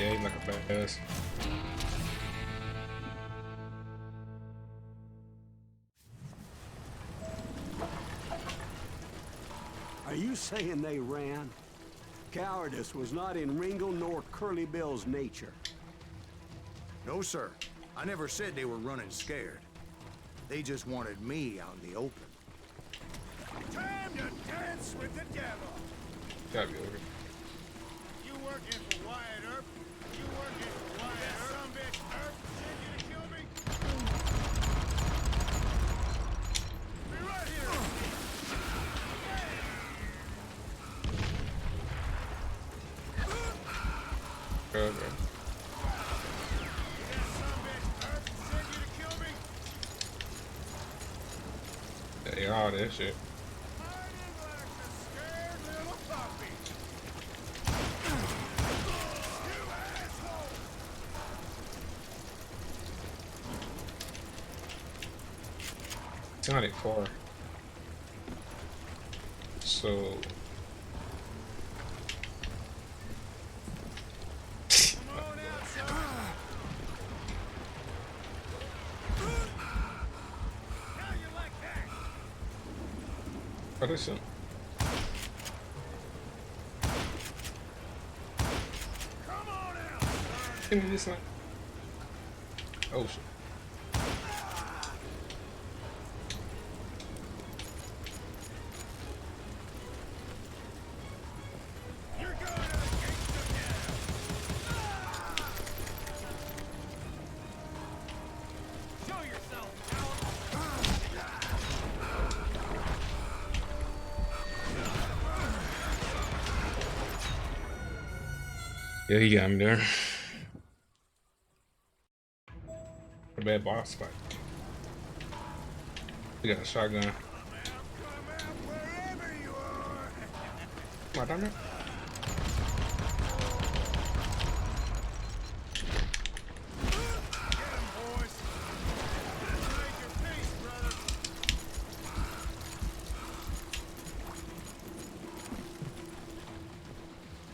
Speaker 1: Yeah, he's like a badass.
Speaker 7: Are you saying they ran? Cowardice was not in Ringo nor Curly Bill's nature.
Speaker 2: No, sir. I never said they were running scared. They just wanted me out in the open. Time to dance with the devil!
Speaker 1: Gotta be over.
Speaker 2: You working for Wyatt Earp? You working for Wyatt Earp? Some bitch Earp sent you to kill me? Be right here!
Speaker 1: Okay.
Speaker 2: Some bitch Earp sent you to kill me?
Speaker 1: Yeah, all that shit.
Speaker 2: Hiding like a scared little puppy. You asshole!
Speaker 1: It's not that far. So
Speaker 2: Come on out, son! How you like that?
Speaker 1: what is it?
Speaker 2: Come on out, son!
Speaker 1: Give me this one. Oh shit.
Speaker 2: You're going to the gangster ghetto! Show yourself,
Speaker 1: Yeah, he got me there. A bad boss fight. We got a shotgun.
Speaker 2: Come out wherever you are!
Speaker 1: Come on, down there.
Speaker 2: Get him, boys! Make your peace, brother!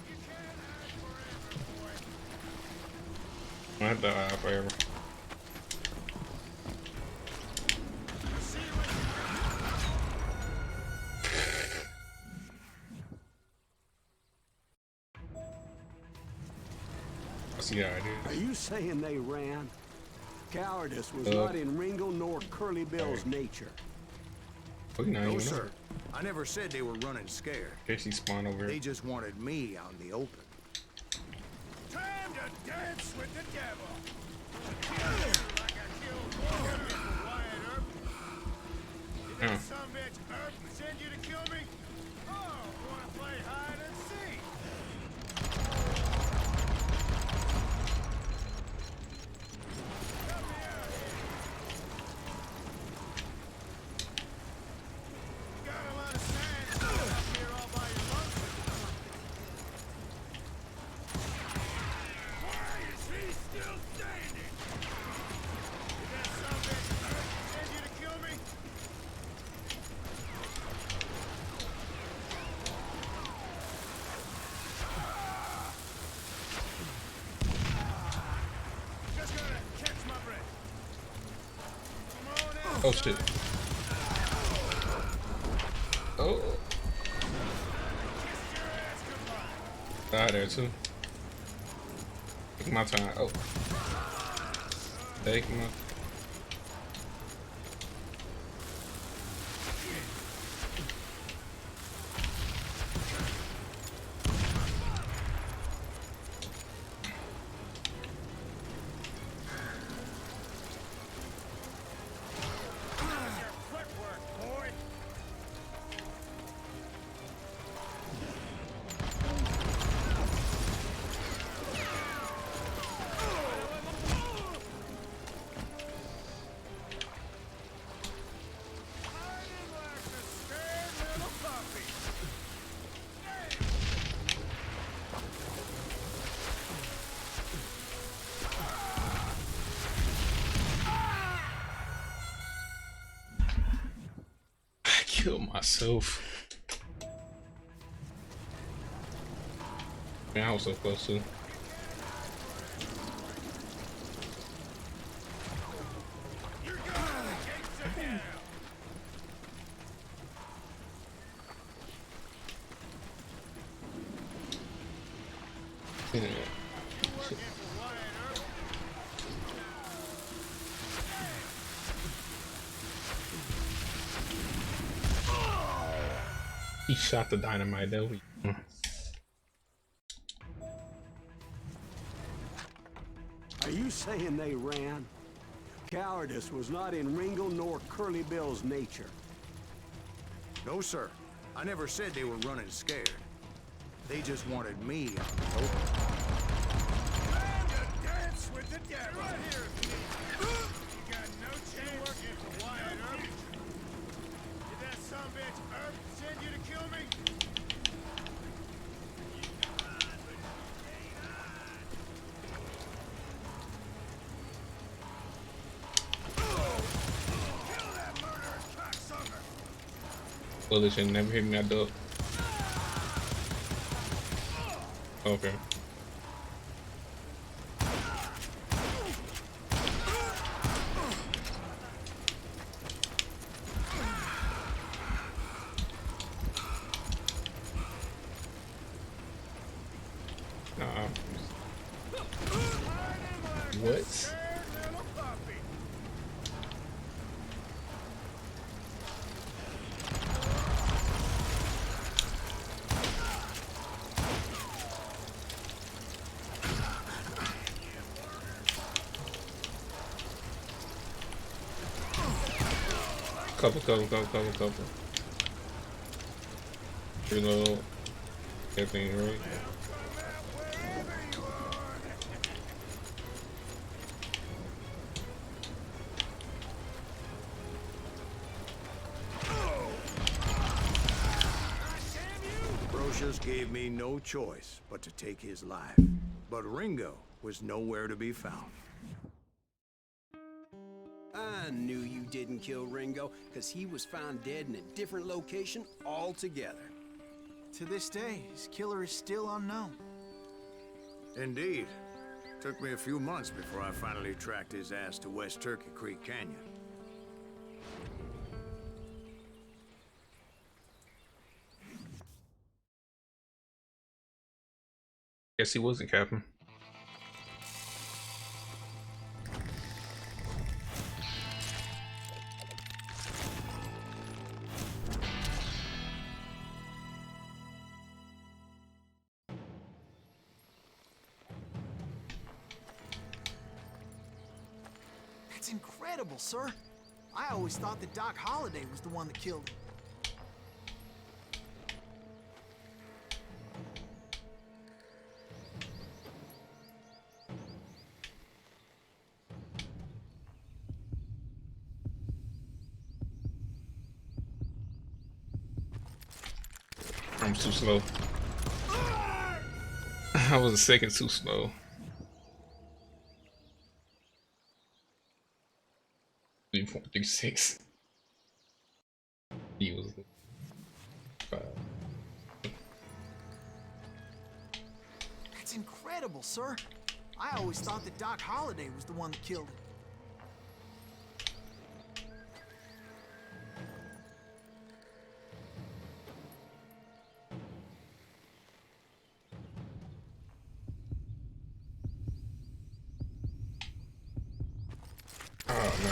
Speaker 2: You can't hide forever, boy!
Speaker 1: I have to forever. See how it
Speaker 7: Are
Speaker 1: is.
Speaker 7: you saying they ran? Cowardice was not in Ringo nor Curly Bill's nature.
Speaker 1: Oh, you not
Speaker 2: No,
Speaker 1: even
Speaker 2: sir.
Speaker 1: know.
Speaker 2: I never said they were running scared.
Speaker 1: Guess he spawned over
Speaker 2: They
Speaker 1: here.
Speaker 2: just wanted me out in the open.
Speaker 4: Time to dance with the devil. Like I killed Morgan and Wyatt Earp. Did that sumbitch Earp send you to kill me? Oh, wanna play hide and seek? Help me out here. You got a lot of sand sitting up here all by your lonesome. Why is he still standing? Did that sumbitch Earp send you to kill me? Just gotta catch my breath. Come on in.
Speaker 1: Oh shit. Oh.
Speaker 4: Kiss your ass goodbye.
Speaker 1: Die there too. Take my time. Oh. Take my.
Speaker 4: Your footwork, boy. Hiding like a scared little puppy.
Speaker 1: I killed myself. Man, I was so close to.
Speaker 4: You're gonna take some down.
Speaker 1: Yeah.
Speaker 4: Working for Wyatt Earp.
Speaker 1: He shot the dynamite though.
Speaker 7: Are you saying they ran? Cowardice was not in Ringo nor Curly Bill's nature.
Speaker 2: No, sir. I never said they were running scared. They just wanted me out in the open.
Speaker 4: Time to dance with the devil. Right here, you got no chance working for Wyatt Earp. Did that sumbitch Earp send you to kill me? Kill that murderous cocksucker.
Speaker 1: Bullet should never hit me. I duck. Okay. What?
Speaker 4: Scared little puppy.
Speaker 1: Couple. Reload. Everything right.
Speaker 2: Brocious gave me no choice but to take his life. But Ringo was nowhere to be found.
Speaker 7: I knew you didn't kill Ringo, because he was found dead in a different location altogether.
Speaker 3: To this day, his killer is still unknown.
Speaker 2: Indeed. Took me a few months before I finally tracked his ass to West Turkey Creek Canyon.
Speaker 1: Guess he wasn't capping.
Speaker 3: That's incredible, sir. I always thought that Doc Holliday was the one that killed him.
Speaker 1: I'm too slow. I was a second too slow. Three 436. He was 5.
Speaker 3: That's incredible, sir. I always thought that Doc Holliday was the one that killed him.
Speaker 1: Oh no.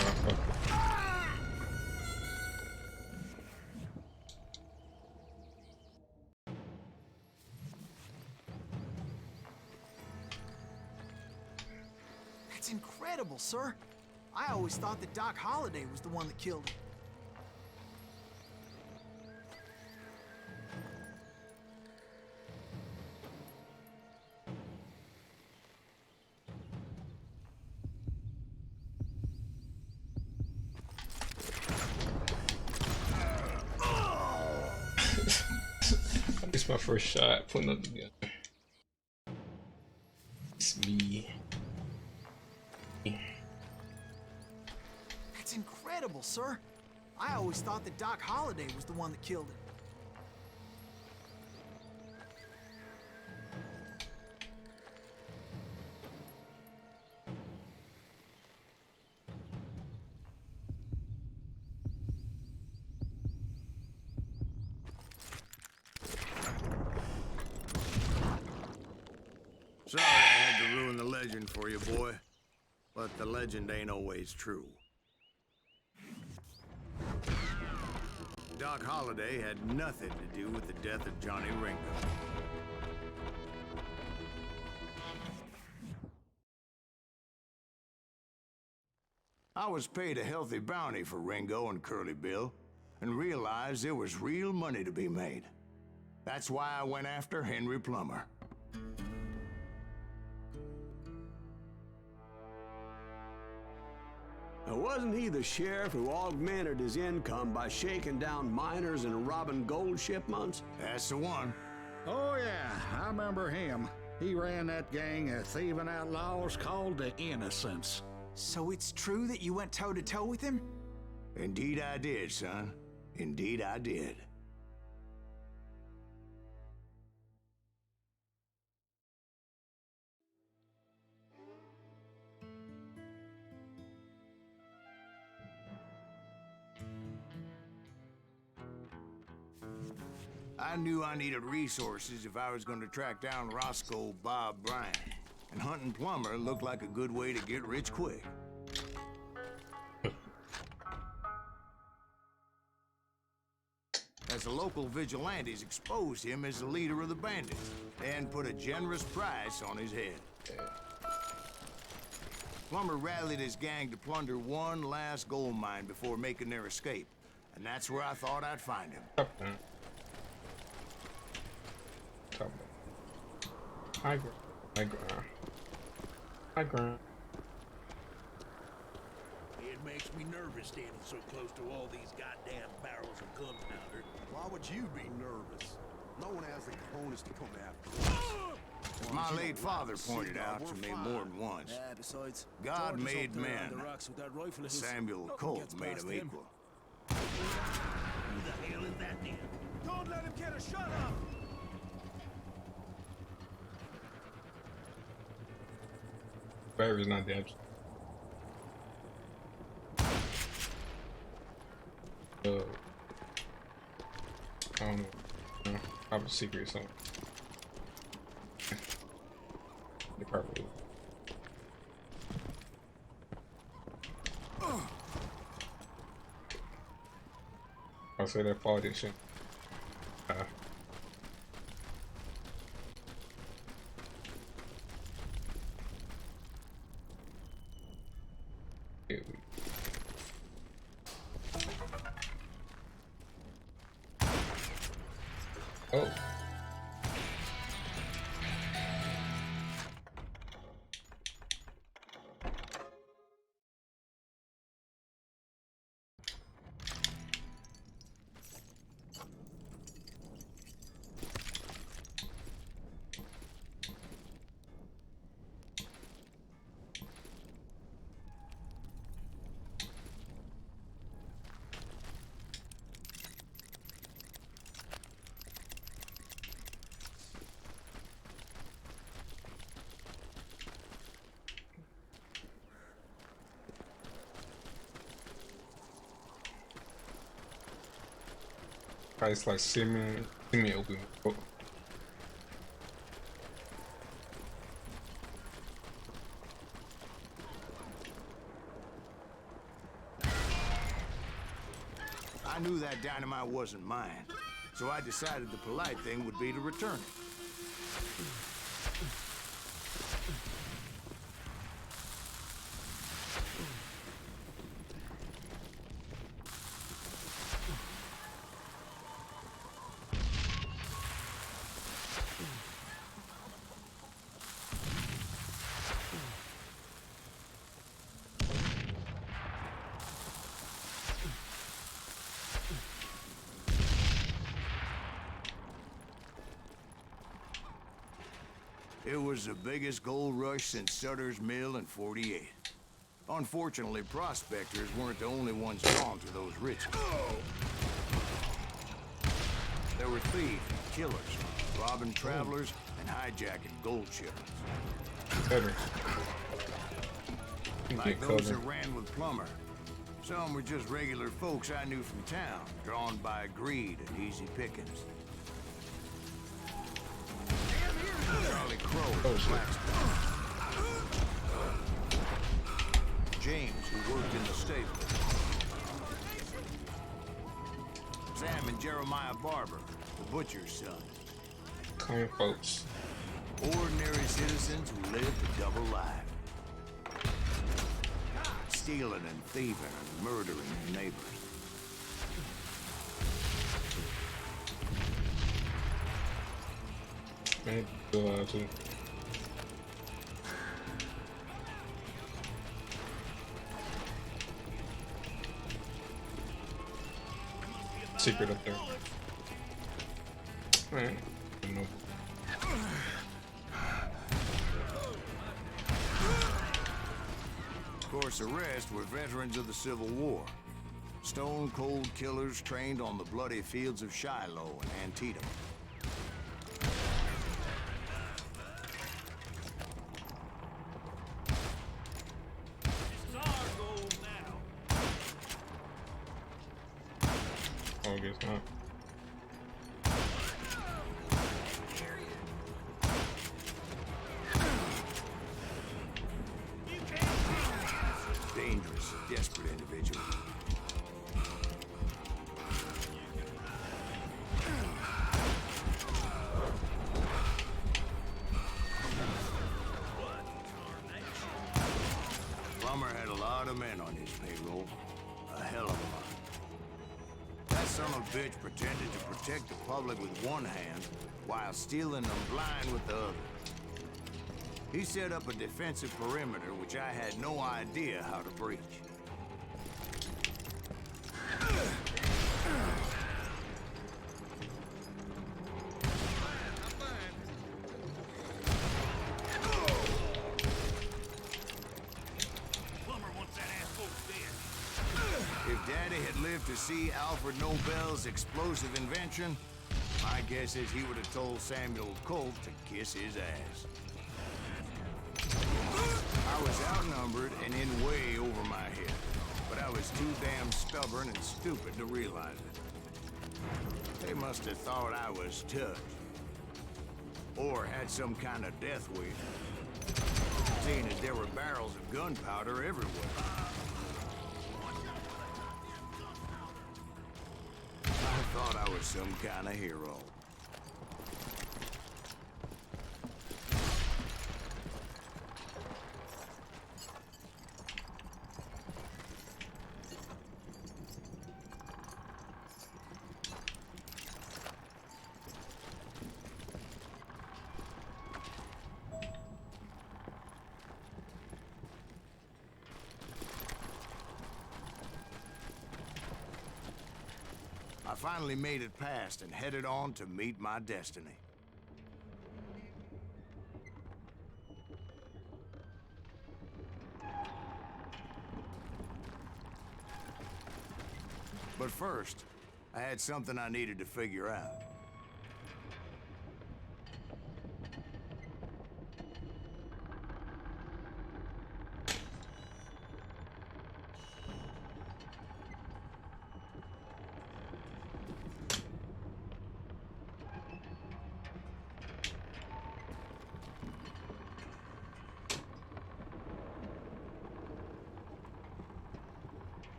Speaker 3: That's incredible, sir. I always thought that Doc Holliday was the one that killed him.
Speaker 1: It's my first shot putting up together. It's me.
Speaker 3: That's incredible, sir. I always thought that Doc Holliday was the one that killed him.
Speaker 2: Sorry I had to ruin the legend for you, boy. But the legend ain't always true. Doc Holliday had nothing to do with the death of Johnny Ringo. I was paid a healthy bounty for Ringo and Curly Bill, and realized there was real money to be made. That's why I went after Henry Plummer.
Speaker 7: Now, wasn't he the sheriff who augmented his income by shaking down miners and robbing gold shipments?
Speaker 2: That's the one.
Speaker 5: Oh, yeah, I remember him. He ran that gang of thieving outlaws called the Innocents.
Speaker 3: So it's true that you went toe-to-toe with him?
Speaker 2: Indeed I did, son. Indeed I did. I knew I needed resources if I was going to track down Roscoe Bob Bryant, and hunting Plummer looked like a good way to get rich quick. As the local vigilantes exposed him as the leader of the bandits, and put a generous price on his head. Plummer rallied his gang to plunder one last gold mine before making their escape, and that's where I thought I'd find him.
Speaker 1: High ground. High ground. High ground.
Speaker 4: It makes me nervous standing so close to all these goddamn barrels of gunpowder.
Speaker 8: Why would you be nervous? No one has the cojones to come after you.
Speaker 2: As my late father pointed out to me more than once,
Speaker 4: Besides,
Speaker 2: God
Speaker 4: George is
Speaker 2: made
Speaker 4: up there
Speaker 2: man.
Speaker 4: on the rocks with that rifle of his.
Speaker 2: Samuel
Speaker 4: Nothing
Speaker 2: Colt
Speaker 4: gets
Speaker 2: made
Speaker 4: past
Speaker 2: him
Speaker 4: him.
Speaker 2: equal.
Speaker 4: Who the hell is that then? Don't let him get a shot up!
Speaker 1: Barry's not dead. I don't know. No, probably secret or something. They probably. I'll say that fall this shit. Here we go. Oh. It's like semi open. Oh.
Speaker 2: I knew that dynamite wasn't mine, so I decided the polite thing would be to return it. It was the biggest gold rush since Sutter's Mill in '48. Unfortunately, prospectors weren't the only ones drawn to those riches. There were thieves and killers, robbing travelers and hijacking gold shipments.
Speaker 1: Better.
Speaker 2: Like those that ran with Plummer. Some were just regular folks I knew from town, drawn by greed and easy pickings. Charlie Crow, James, who worked in the stable. Sam and Jeremiah Barber, the butcher's son.
Speaker 1: Common folks.
Speaker 2: Ordinary citizens who lived a double life. Stealing and thieving and murdering their neighbors.
Speaker 1: Man, too. Secret up there. Man, I don't know.
Speaker 2: Of course, the rest were veterans of the Civil War. Stone-cold killers trained on the bloody fields of Shiloh and Antietam.
Speaker 1: Oh, I guess not.
Speaker 2: Dangerous, desperate individual. Plummer had a lot of men on his payroll. A hell of a lot. That son of a bitch pretended to protect the public with one hand while stealing them blind with the other. He set up a defensive perimeter which I had no idea how to breach. If Daddy had lived to see Alfred Nobel's explosive invention, my guess is he would have told Samuel Colt to kiss his ass. I was outnumbered and in way over my head, but I was too damn stubborn and stupid to realize it. They must have thought I was touched. Or had some kind of death wish, seeing as there were barrels of gunpowder everywhere. I thought I was some kind of hero. I finally made it past and headed on to meet my destiny. But first, I had something I needed to figure out.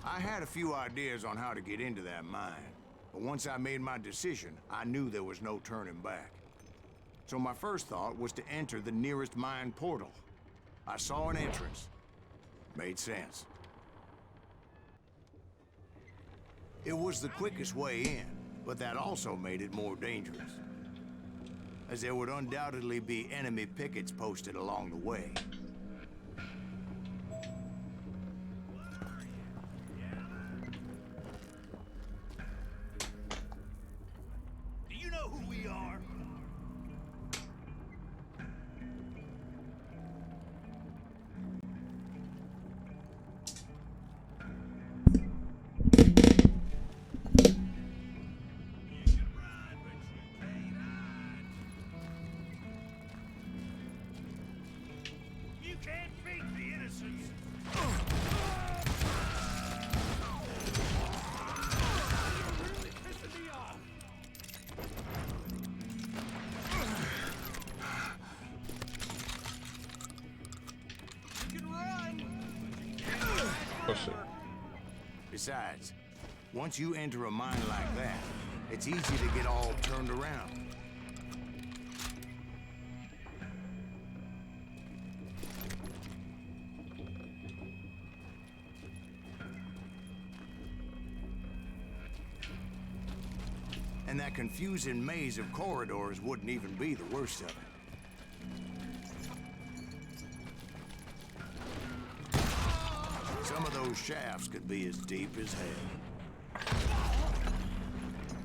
Speaker 2: I had a few ideas on how to get into that mine, but once I made my decision, I knew there was no turning back. So my first thought was to enter the nearest mine portal. I saw an entrance. Made sense. It was the quickest way in, but that also made it more dangerous, as there would undoubtedly be enemy pickets posted along the way.
Speaker 1: Oh shit.
Speaker 2: Besides, once you enter a mine like that, it's easy to get all turned around. And that confusing maze of corridors wouldn't even be the worst of it. Some of those shafts could be as deep as hell.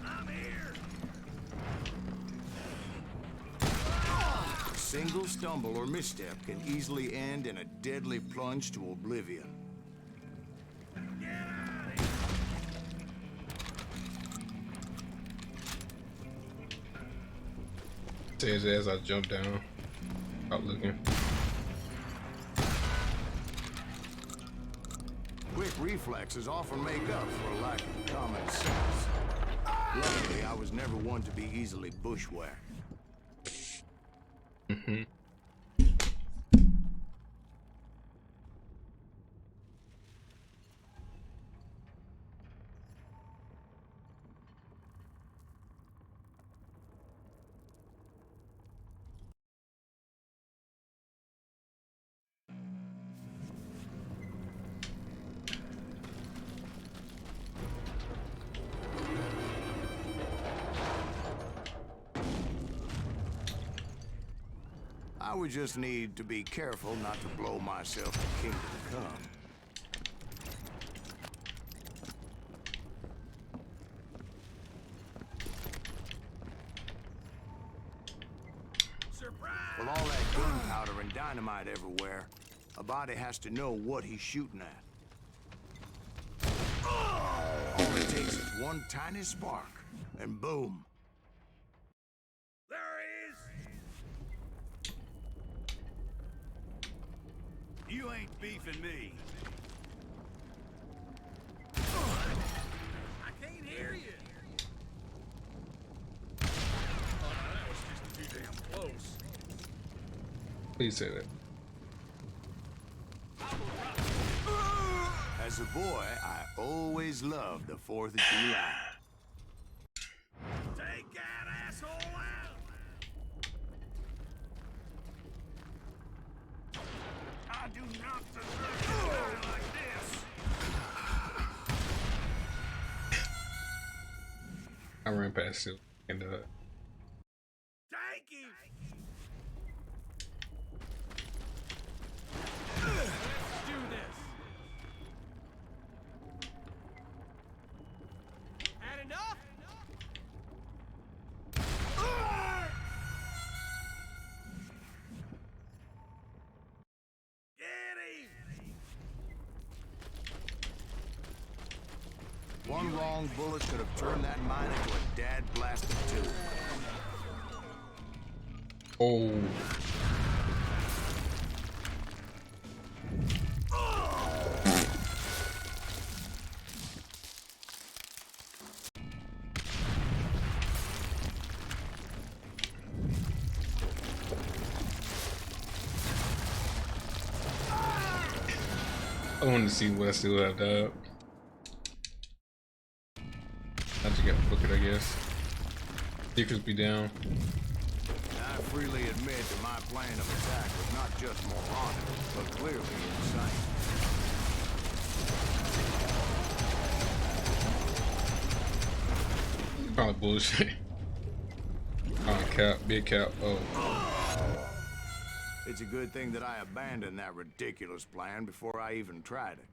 Speaker 2: I'm here. A single stumble or misstep can easily end in a deadly plunge to oblivion.
Speaker 1: Says as I jump down, out looking.
Speaker 2: Quick reflexes often make up for a lack of common sense. Luckily, I was never one to be easily bushwhacked. I would just need to be careful not to blow myself to kingdom come. With all that gunpowder and dynamite everywhere, a body has to know what he's shooting at. All it takes is one tiny spark, and boom.
Speaker 4: You ain't beefing me. I can't hear you. Oh, no, that was just too damn close.
Speaker 1: Please say that.
Speaker 2: As a boy, I always loved the 4th of July.
Speaker 4: Take that asshole out! I do not deserve
Speaker 1: I ran past it and
Speaker 4: Thank you. Do this. Had enough? Get him!
Speaker 2: One wrong bullet could have turned that mine into a dad-blasted tube.
Speaker 1: oh. I want to see what I still have, dog. I just gotta book it, I guess. Secrets be down.
Speaker 2: I freely admit that my plan of attack was not just moronic, but clearly insane.
Speaker 1: Probably bullshit. Cap, big cap. Oh.
Speaker 2: It's a good thing that I abandoned that ridiculous plan before I even tried it.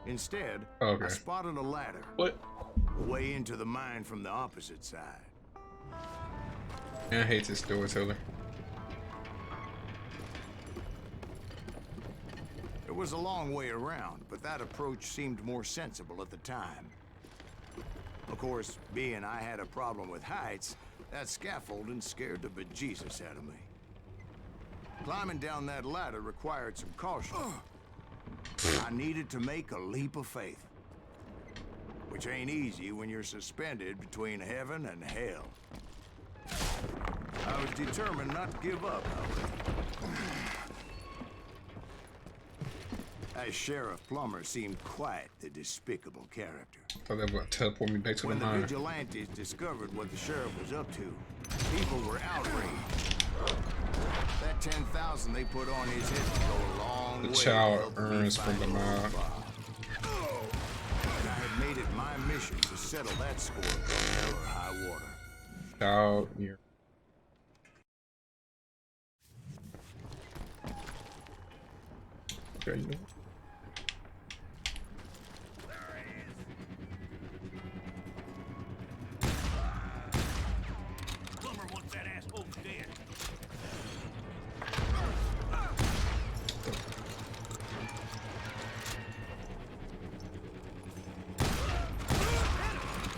Speaker 2: Instead,
Speaker 1: Okay.
Speaker 2: I spotted a ladder.
Speaker 1: What?
Speaker 2: A way into the mine from the opposite side.
Speaker 1: Man, I hate this storyteller.
Speaker 2: It was a long way around, but that approach seemed more sensible at the time. Of course, being I had a problem with heights, that scaffolding scared the bejesus out of me. Climbing down that ladder required some caution. I needed to make a leap of faith, which ain't easy when you're suspended between heaven and hell. I was determined not to give up, however. As Sheriff Plummer seemed quite the despicable character.
Speaker 1: Thought they were about to teleport me back to the
Speaker 2: When the
Speaker 1: mine.
Speaker 2: vigilantes discovered what the sheriff was up to, people were outraged. That 10,000 they put on his head would go a long way.
Speaker 1: The
Speaker 2: to
Speaker 1: child
Speaker 2: help me
Speaker 1: earns
Speaker 2: find
Speaker 1: from the
Speaker 2: old
Speaker 1: mob.
Speaker 2: Bob. And I had made it my mission to settle that score come hell or high water.
Speaker 1: Child, here. Okay, you know.
Speaker 4: Plumber wants that asshole dead.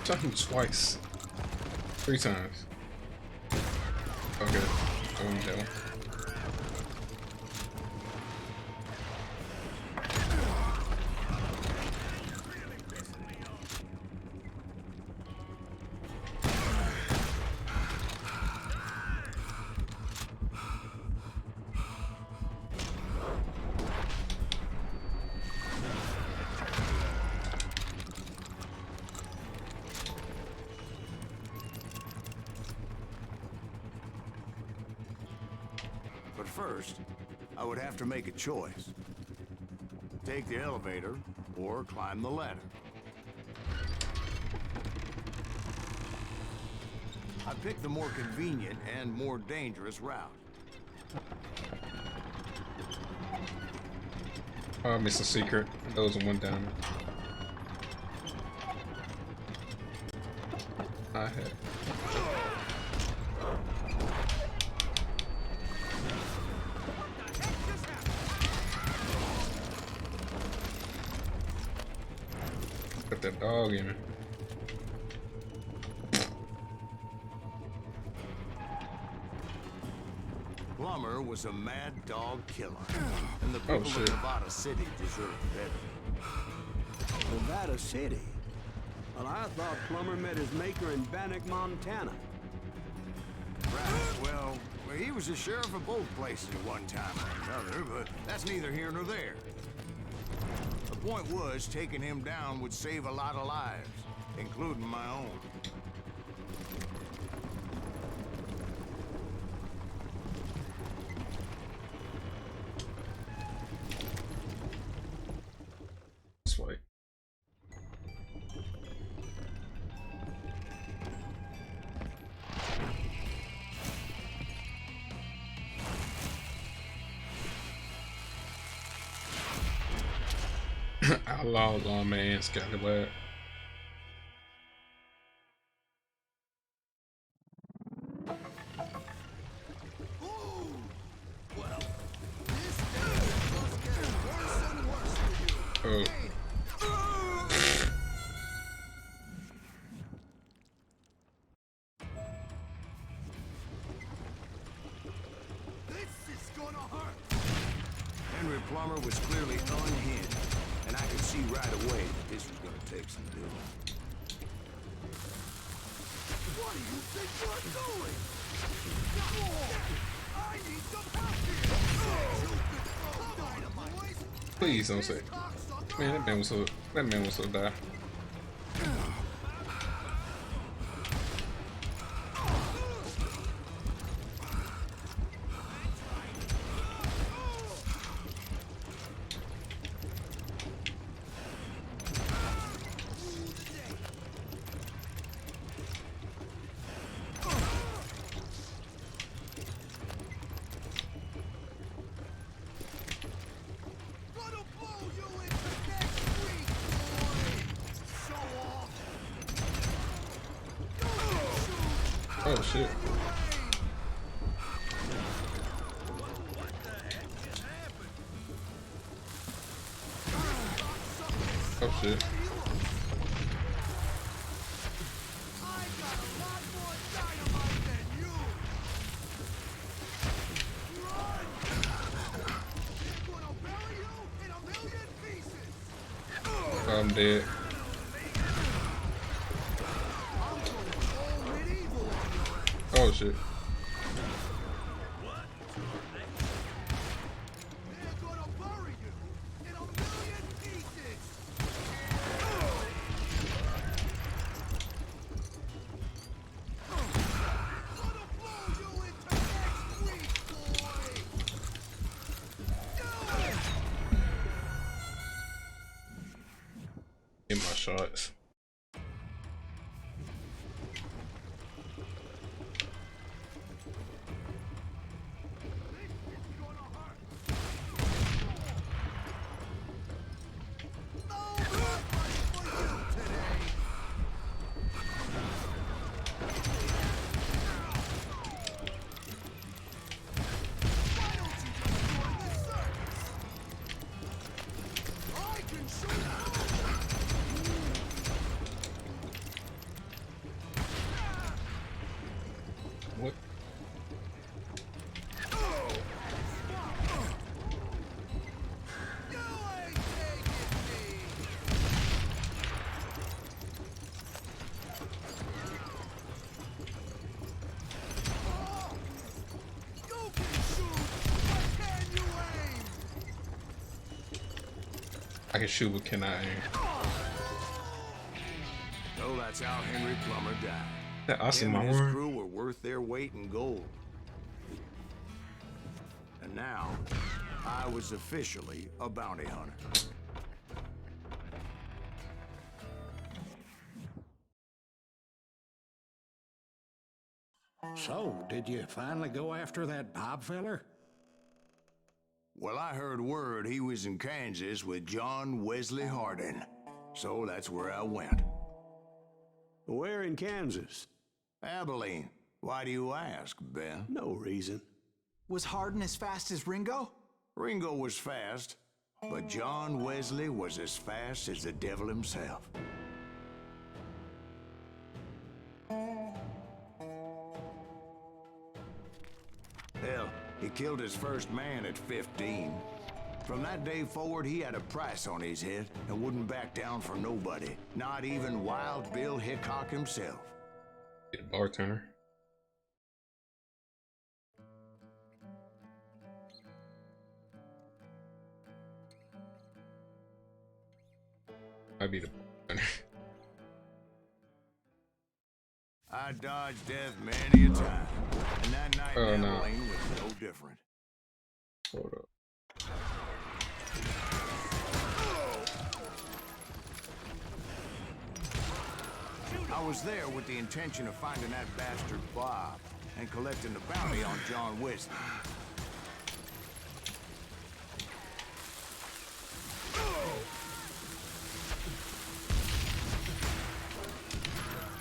Speaker 1: Shot him twice. 3 times. Okay. Going down.
Speaker 2: But first, I would have to make a choice. Take the elevator or climb the ladder. I picked the more convenient and more dangerous route.
Speaker 1: Oh, I missed a secret. Those are one down. I had. Got that dog in me.
Speaker 2: Plummer was a mad dog killer, and the people of
Speaker 1: shit.
Speaker 2: Nevada City deserved better.
Speaker 7: Nevada City? Well, I thought Plummer met his maker in Bannock, Montana.
Speaker 2: Right, well, he was the sheriff of both places at one time or another, but that's neither here nor there. The point was, taking him down would save a lot of lives, including my own.
Speaker 1: That's right. Outlaw lawman scallywag. Oh.
Speaker 2: Henry Plummer was clearly unhinged, and I could see right away that this was gonna take some doing.
Speaker 4: What do you think you're doing? I need some help here!
Speaker 1: Please don't say. Man, that man was so die. Oh shit. Oh shit. I'm dead. Oh shit. Get my shots. What? I can shoot, but can I aim?
Speaker 2: So that's how Henry Plummer died.
Speaker 1: That ice in
Speaker 2: Him
Speaker 1: my
Speaker 2: and his
Speaker 1: arm.
Speaker 2: crew were worth their weight in gold. And now, I was officially a bounty hunter.
Speaker 5: So, did you finally go after that Bob feller?
Speaker 2: Well, I heard word he was in Kansas with John Wesley Hardin. So that's where I went.
Speaker 7: Where in Kansas?
Speaker 2: Abilene. Why do you ask, Ben?
Speaker 7: No reason.
Speaker 3: Was Hardin as fast as Ringo?
Speaker 2: Ringo was fast, but John Wesley was as fast as the devil himself. Hell, he killed his first man at 15. From that day forward, he had a price on his head and wouldn't back down for nobody, not even Wild Bill Hickok himself.
Speaker 1: Get a bartender. I'd be the bartender.
Speaker 2: I dodged death many a time, and that night in
Speaker 1: no.
Speaker 2: Abilene was no different.
Speaker 1: Hold up.
Speaker 2: I was there with the intention of finding that bastard Bob and collecting the bounty on John Wesley.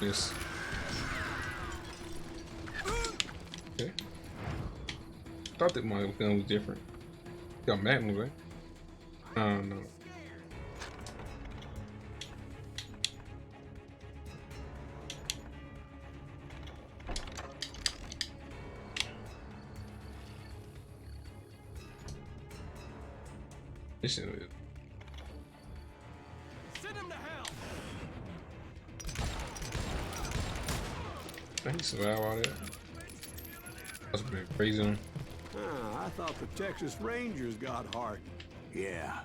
Speaker 1: Yes. Okay. Thought that my gun was different. Got magnum, right? I don't know. This shit is.
Speaker 4: Send him to hell.
Speaker 1: I used to survive all that. That's been crazy.
Speaker 7: I thought the Texas Rangers got hardened.
Speaker 2: Yeah,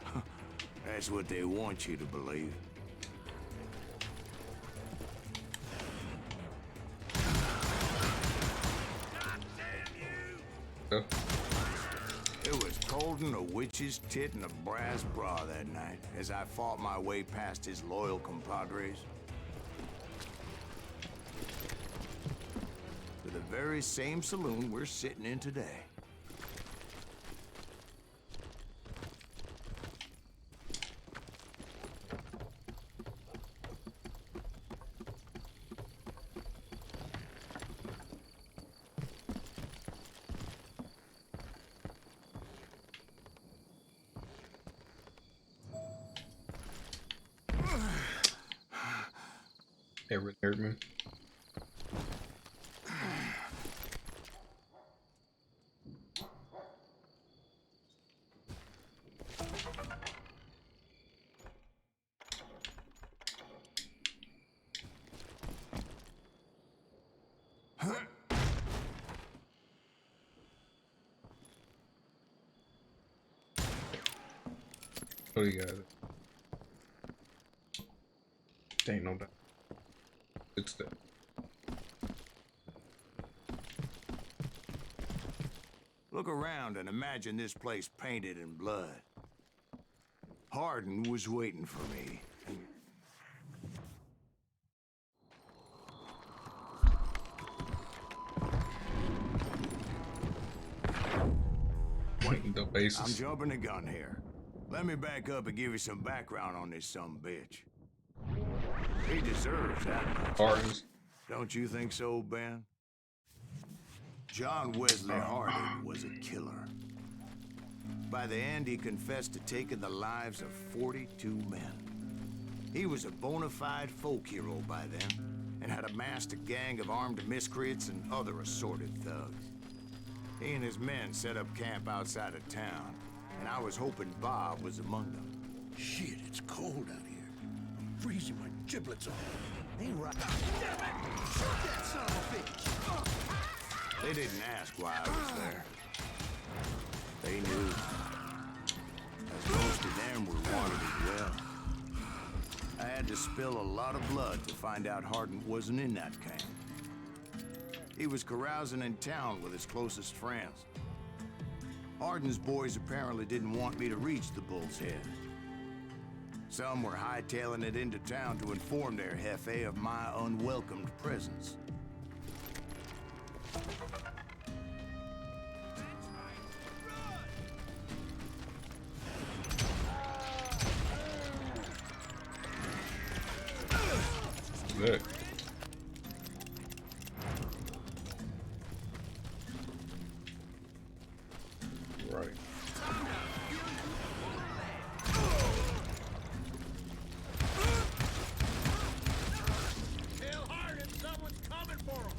Speaker 2: that's what they want you to believe.
Speaker 1: Oh.
Speaker 2: It was cold in a witch's tit and a brass bra that night as I fought my way past his loyal compadres. To the very same saloon we're sitting in today.
Speaker 1: That really hurt me. What do you got? Ain't no doubt. Good stuff.
Speaker 2: Look around and imagine this place painted in blood. Hardin was waiting for me.
Speaker 1: Pointing the
Speaker 2: I'm
Speaker 1: bases.
Speaker 2: jumping the gun here. Let me back up and give you some background on this sumbitch. He deserves that much.
Speaker 1: Hardens.
Speaker 2: Don't you think so, Ben? John Wesley Hardin was a killer. By the end, he confessed to taking the lives of 42 men. He was a bona fide folk hero by then, and had amassed a gang of armed miscreants and other assorted thugs. He and his men set up camp outside of town, and I was hoping Bob was among them.
Speaker 8: Shit, it's cold out here. I'm freezing my giblets off. Ain't right. Damn it! Shoot that son of a bitch!
Speaker 2: They didn't ask why I was there. They knew. As most of them were wanted as well. I had to spill a lot of blood to find out Hardin wasn't in that camp. He was carousing in town with his closest friends. Hardin's boys apparently didn't want me to reach the Bull's Head. Some were hightailing it into town to inform their jefe of my unwelcomed presence.
Speaker 1: Look. Right.
Speaker 4: Tell Hardin someone's coming for him.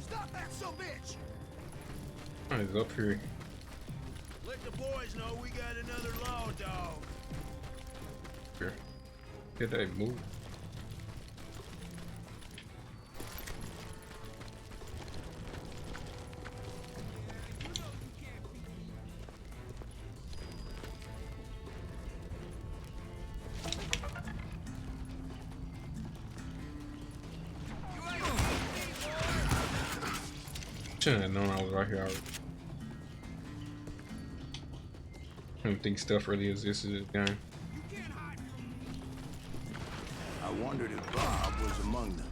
Speaker 4: Stop that bitch!
Speaker 1: Oh, he's up here.
Speaker 4: Let the boys know we got another law dog.
Speaker 1: Here. Get that move. Shouldn't have known I was right here already. I don't think stuff really exists in this game.
Speaker 2: I wondered if Bob was among them.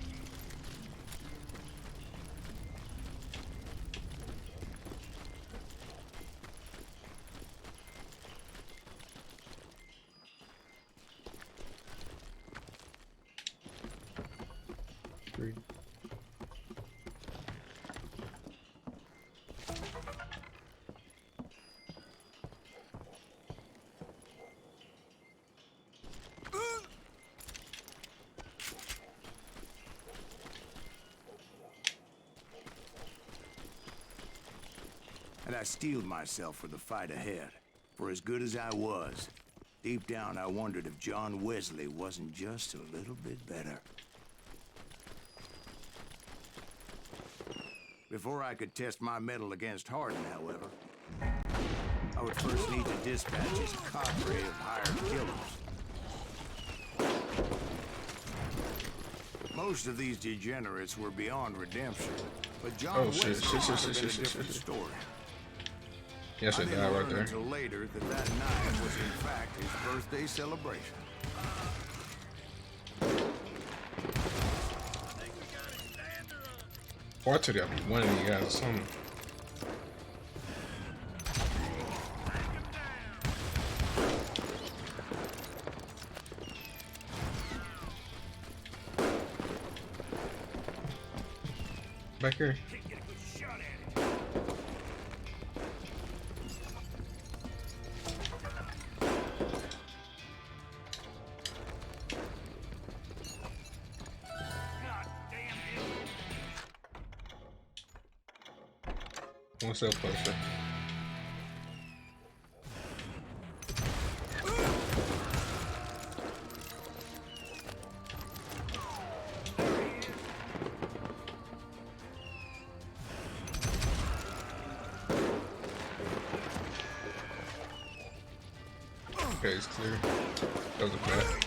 Speaker 2: and I steeled myself for the fight ahead. For as good as I was, deep down I wondered if John Wesley wasn't just a little bit better. Before I could test my mettle against Hardin, however, I would first need to dispatch his cadre of hired killers. Most of these degenerates were beyond redemption, but John Wesley must have been a different story.
Speaker 1: Yes,
Speaker 2: I
Speaker 1: it
Speaker 2: didn't
Speaker 1: died right
Speaker 2: learn
Speaker 1: there.
Speaker 2: until later that that night was in fact his birthday celebration.
Speaker 1: Watch gotta be one of you guys or something. Back here. One step closer. Okay, it's clear. That was a bat.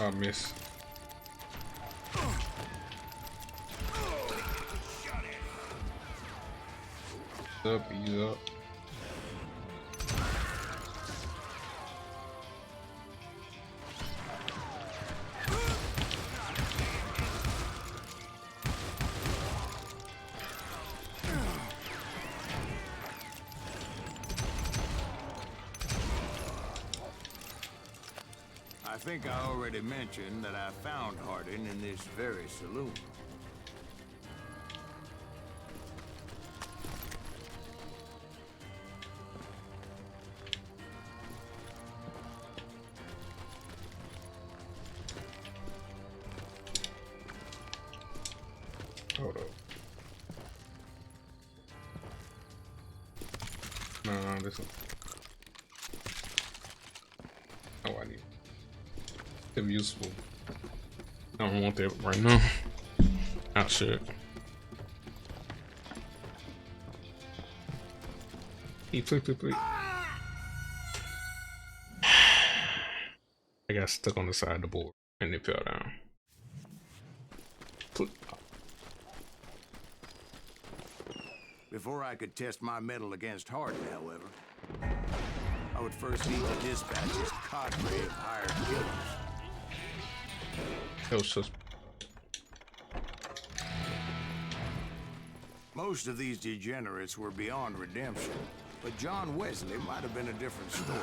Speaker 1: I miss. Up, ease up.
Speaker 2: I think I already mentioned that I found Hardin in this very saloon.
Speaker 1: Hold up. No, this one. Oh, I need. It'd be useful. I don't want that right now. Oh shit. Please. I got stuck on the side of the board and it fell down.
Speaker 2: Before I could test my mettle against Hardin, however, I would first need to dispatch his cadre of hired killers.
Speaker 1: That was just
Speaker 2: Most of these degenerates were beyond redemption, but John Wesley might have been a different story.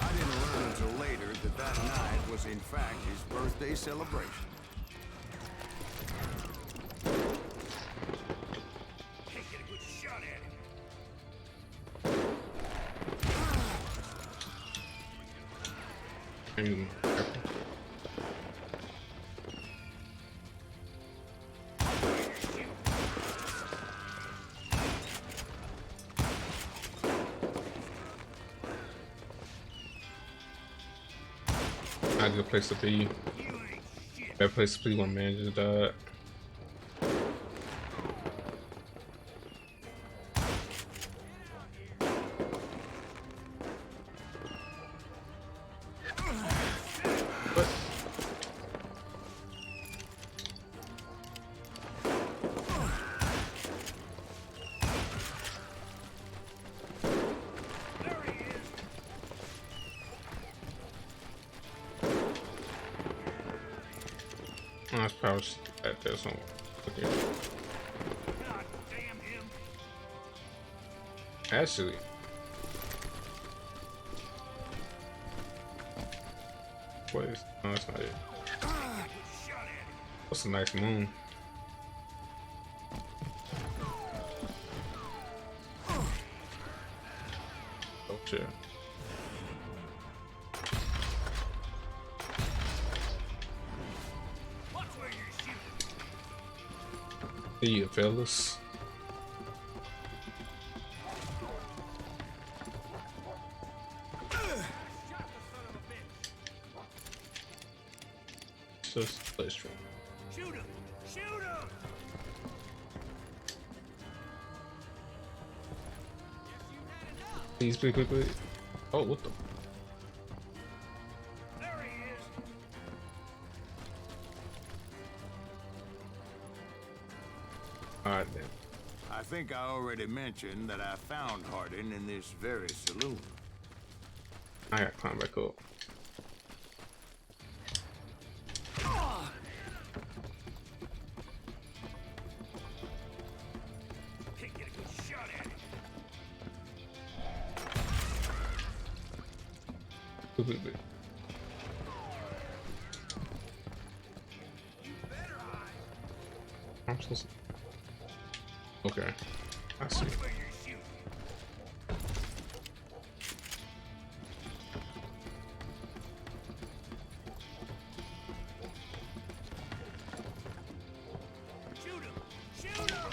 Speaker 2: I didn't learn until later that that night was in fact his birthday celebration.
Speaker 1: not a good place to be. Bad place to be when man just died. That's probably at there somewhere. Okay.
Speaker 4: God damn him.
Speaker 1: Actually, what is? No, that's not it. What's a nice moon? See you, fellas. Just play straight.
Speaker 4: Shoot him! Shoot him!
Speaker 1: Please, quick, quick, quick. Oh, what the?
Speaker 4: There he is!
Speaker 1: Alright then.
Speaker 2: I think I already mentioned that I found Hardin in this very saloon.
Speaker 1: I got climb back up.
Speaker 4: Can't get a good shot at him.
Speaker 1: Quick, quick, quick. I'm supposed to. Okay. I see.
Speaker 4: Where you're shooting. Shoot him! Shoot him!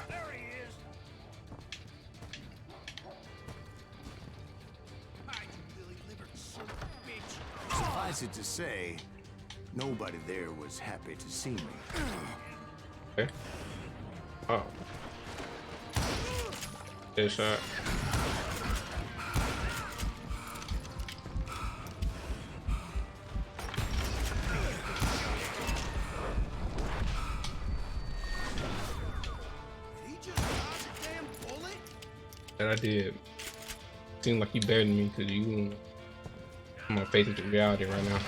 Speaker 4: There he is! Hide, you lily-livered son of a bitch!
Speaker 2: Suffice it to say, nobody there was happy to see me.
Speaker 1: Okay. Oh. Headshot.
Speaker 8: Did he just dodge a damn bullet?
Speaker 1: That I did. Seems like you better than me because you. I'm gonna face into reality right now.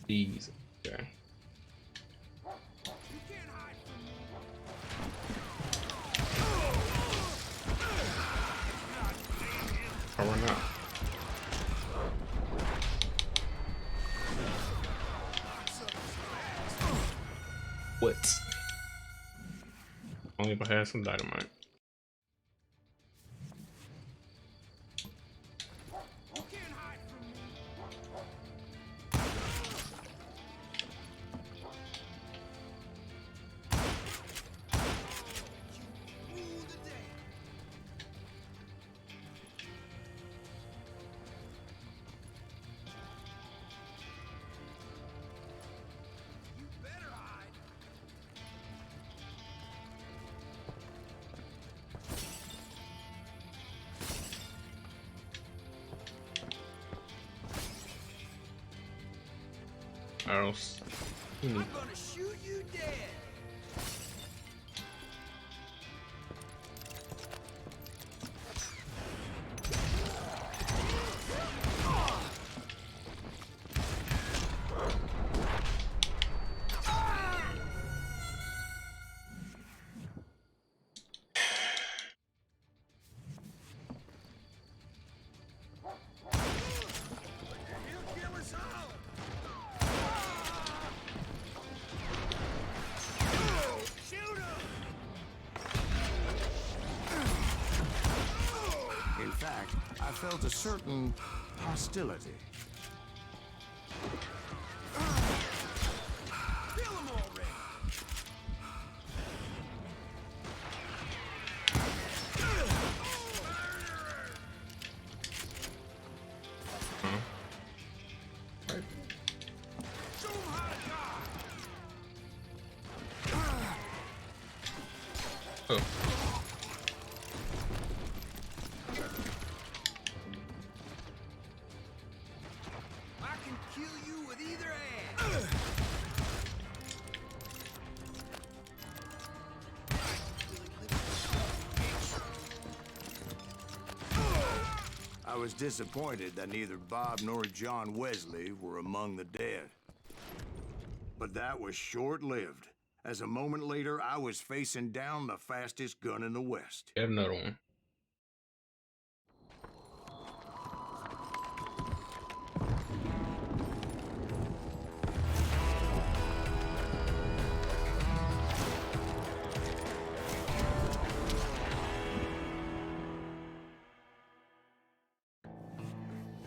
Speaker 1: Jeez. Okay.
Speaker 4: You can't hide from me!
Speaker 1: I'll run out. What? Only if I had some dynamite.
Speaker 4: You can't hide from me! You rule the day! You better hide!
Speaker 1: Arrows.
Speaker 4: I'm gonna shoot you dead! He'll kill us all! Shoot him!
Speaker 2: In fact, I felt a certain hostility.
Speaker 4: Kill him already!
Speaker 1: Right.
Speaker 4: Show him how to die!
Speaker 1: Oh.
Speaker 4: I can kill you with either hand!
Speaker 2: I was disappointed that neither Bob nor John Wesley were among the dead. But that was short-lived, as a moment later I was facing down the fastest gun in the West.
Speaker 1: Get another one.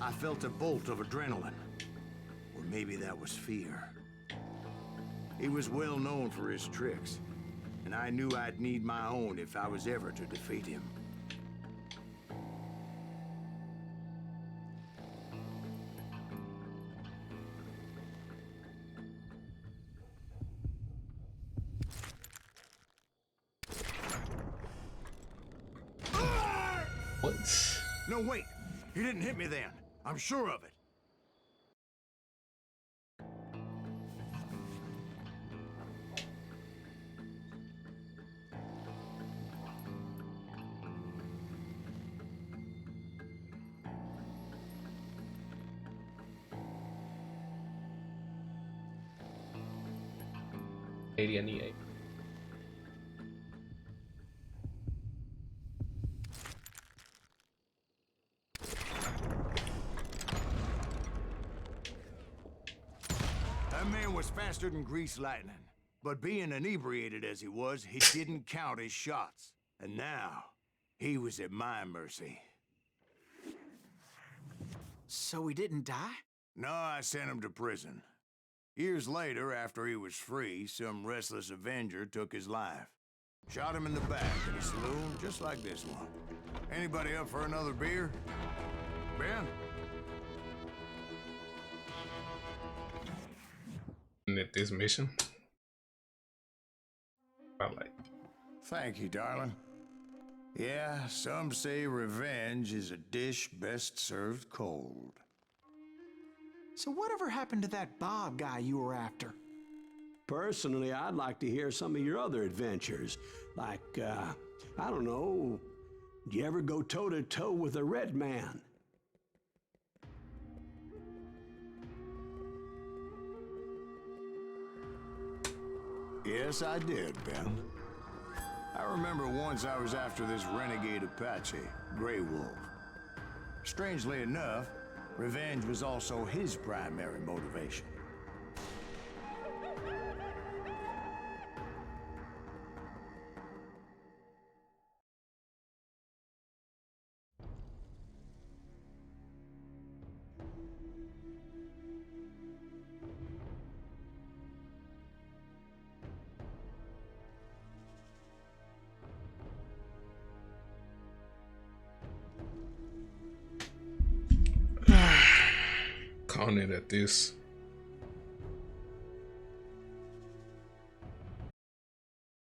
Speaker 2: I felt a bolt of adrenaline. Or maybe that was fear. He was well known for his tricks, and I knew I'd need my own if I was ever to defeat him.
Speaker 1: What?
Speaker 2: No, wait! He didn't hit me then. I'm sure of it.
Speaker 1: And E8.
Speaker 2: That man was faster than greased lightning. But being inebriated as he was, he didn't count his shots. And now, he was at my mercy.
Speaker 3: So he didn't die?
Speaker 2: No, I sent him to prison. Years later, after he was free, some restless Avenger took his life. Shot him in the back in a saloon just like this one. Anybody up for another beer? Ben?
Speaker 1: And at this mission, I like.
Speaker 2: Thank you, darling. Yeah, some say revenge is a dish best served cold.
Speaker 3: So whatever happened to that Bob guy you were after?
Speaker 7: Personally, I'd like to hear some of your other adventures. Like, I don't know, did you ever go toe-to-toe with a red man?
Speaker 2: Yes, I did, Ben. I remember once I was after this renegade Apache, Grey Wolf. Strangely enough, revenge was also his primary motivation.
Speaker 1: Calling it at this.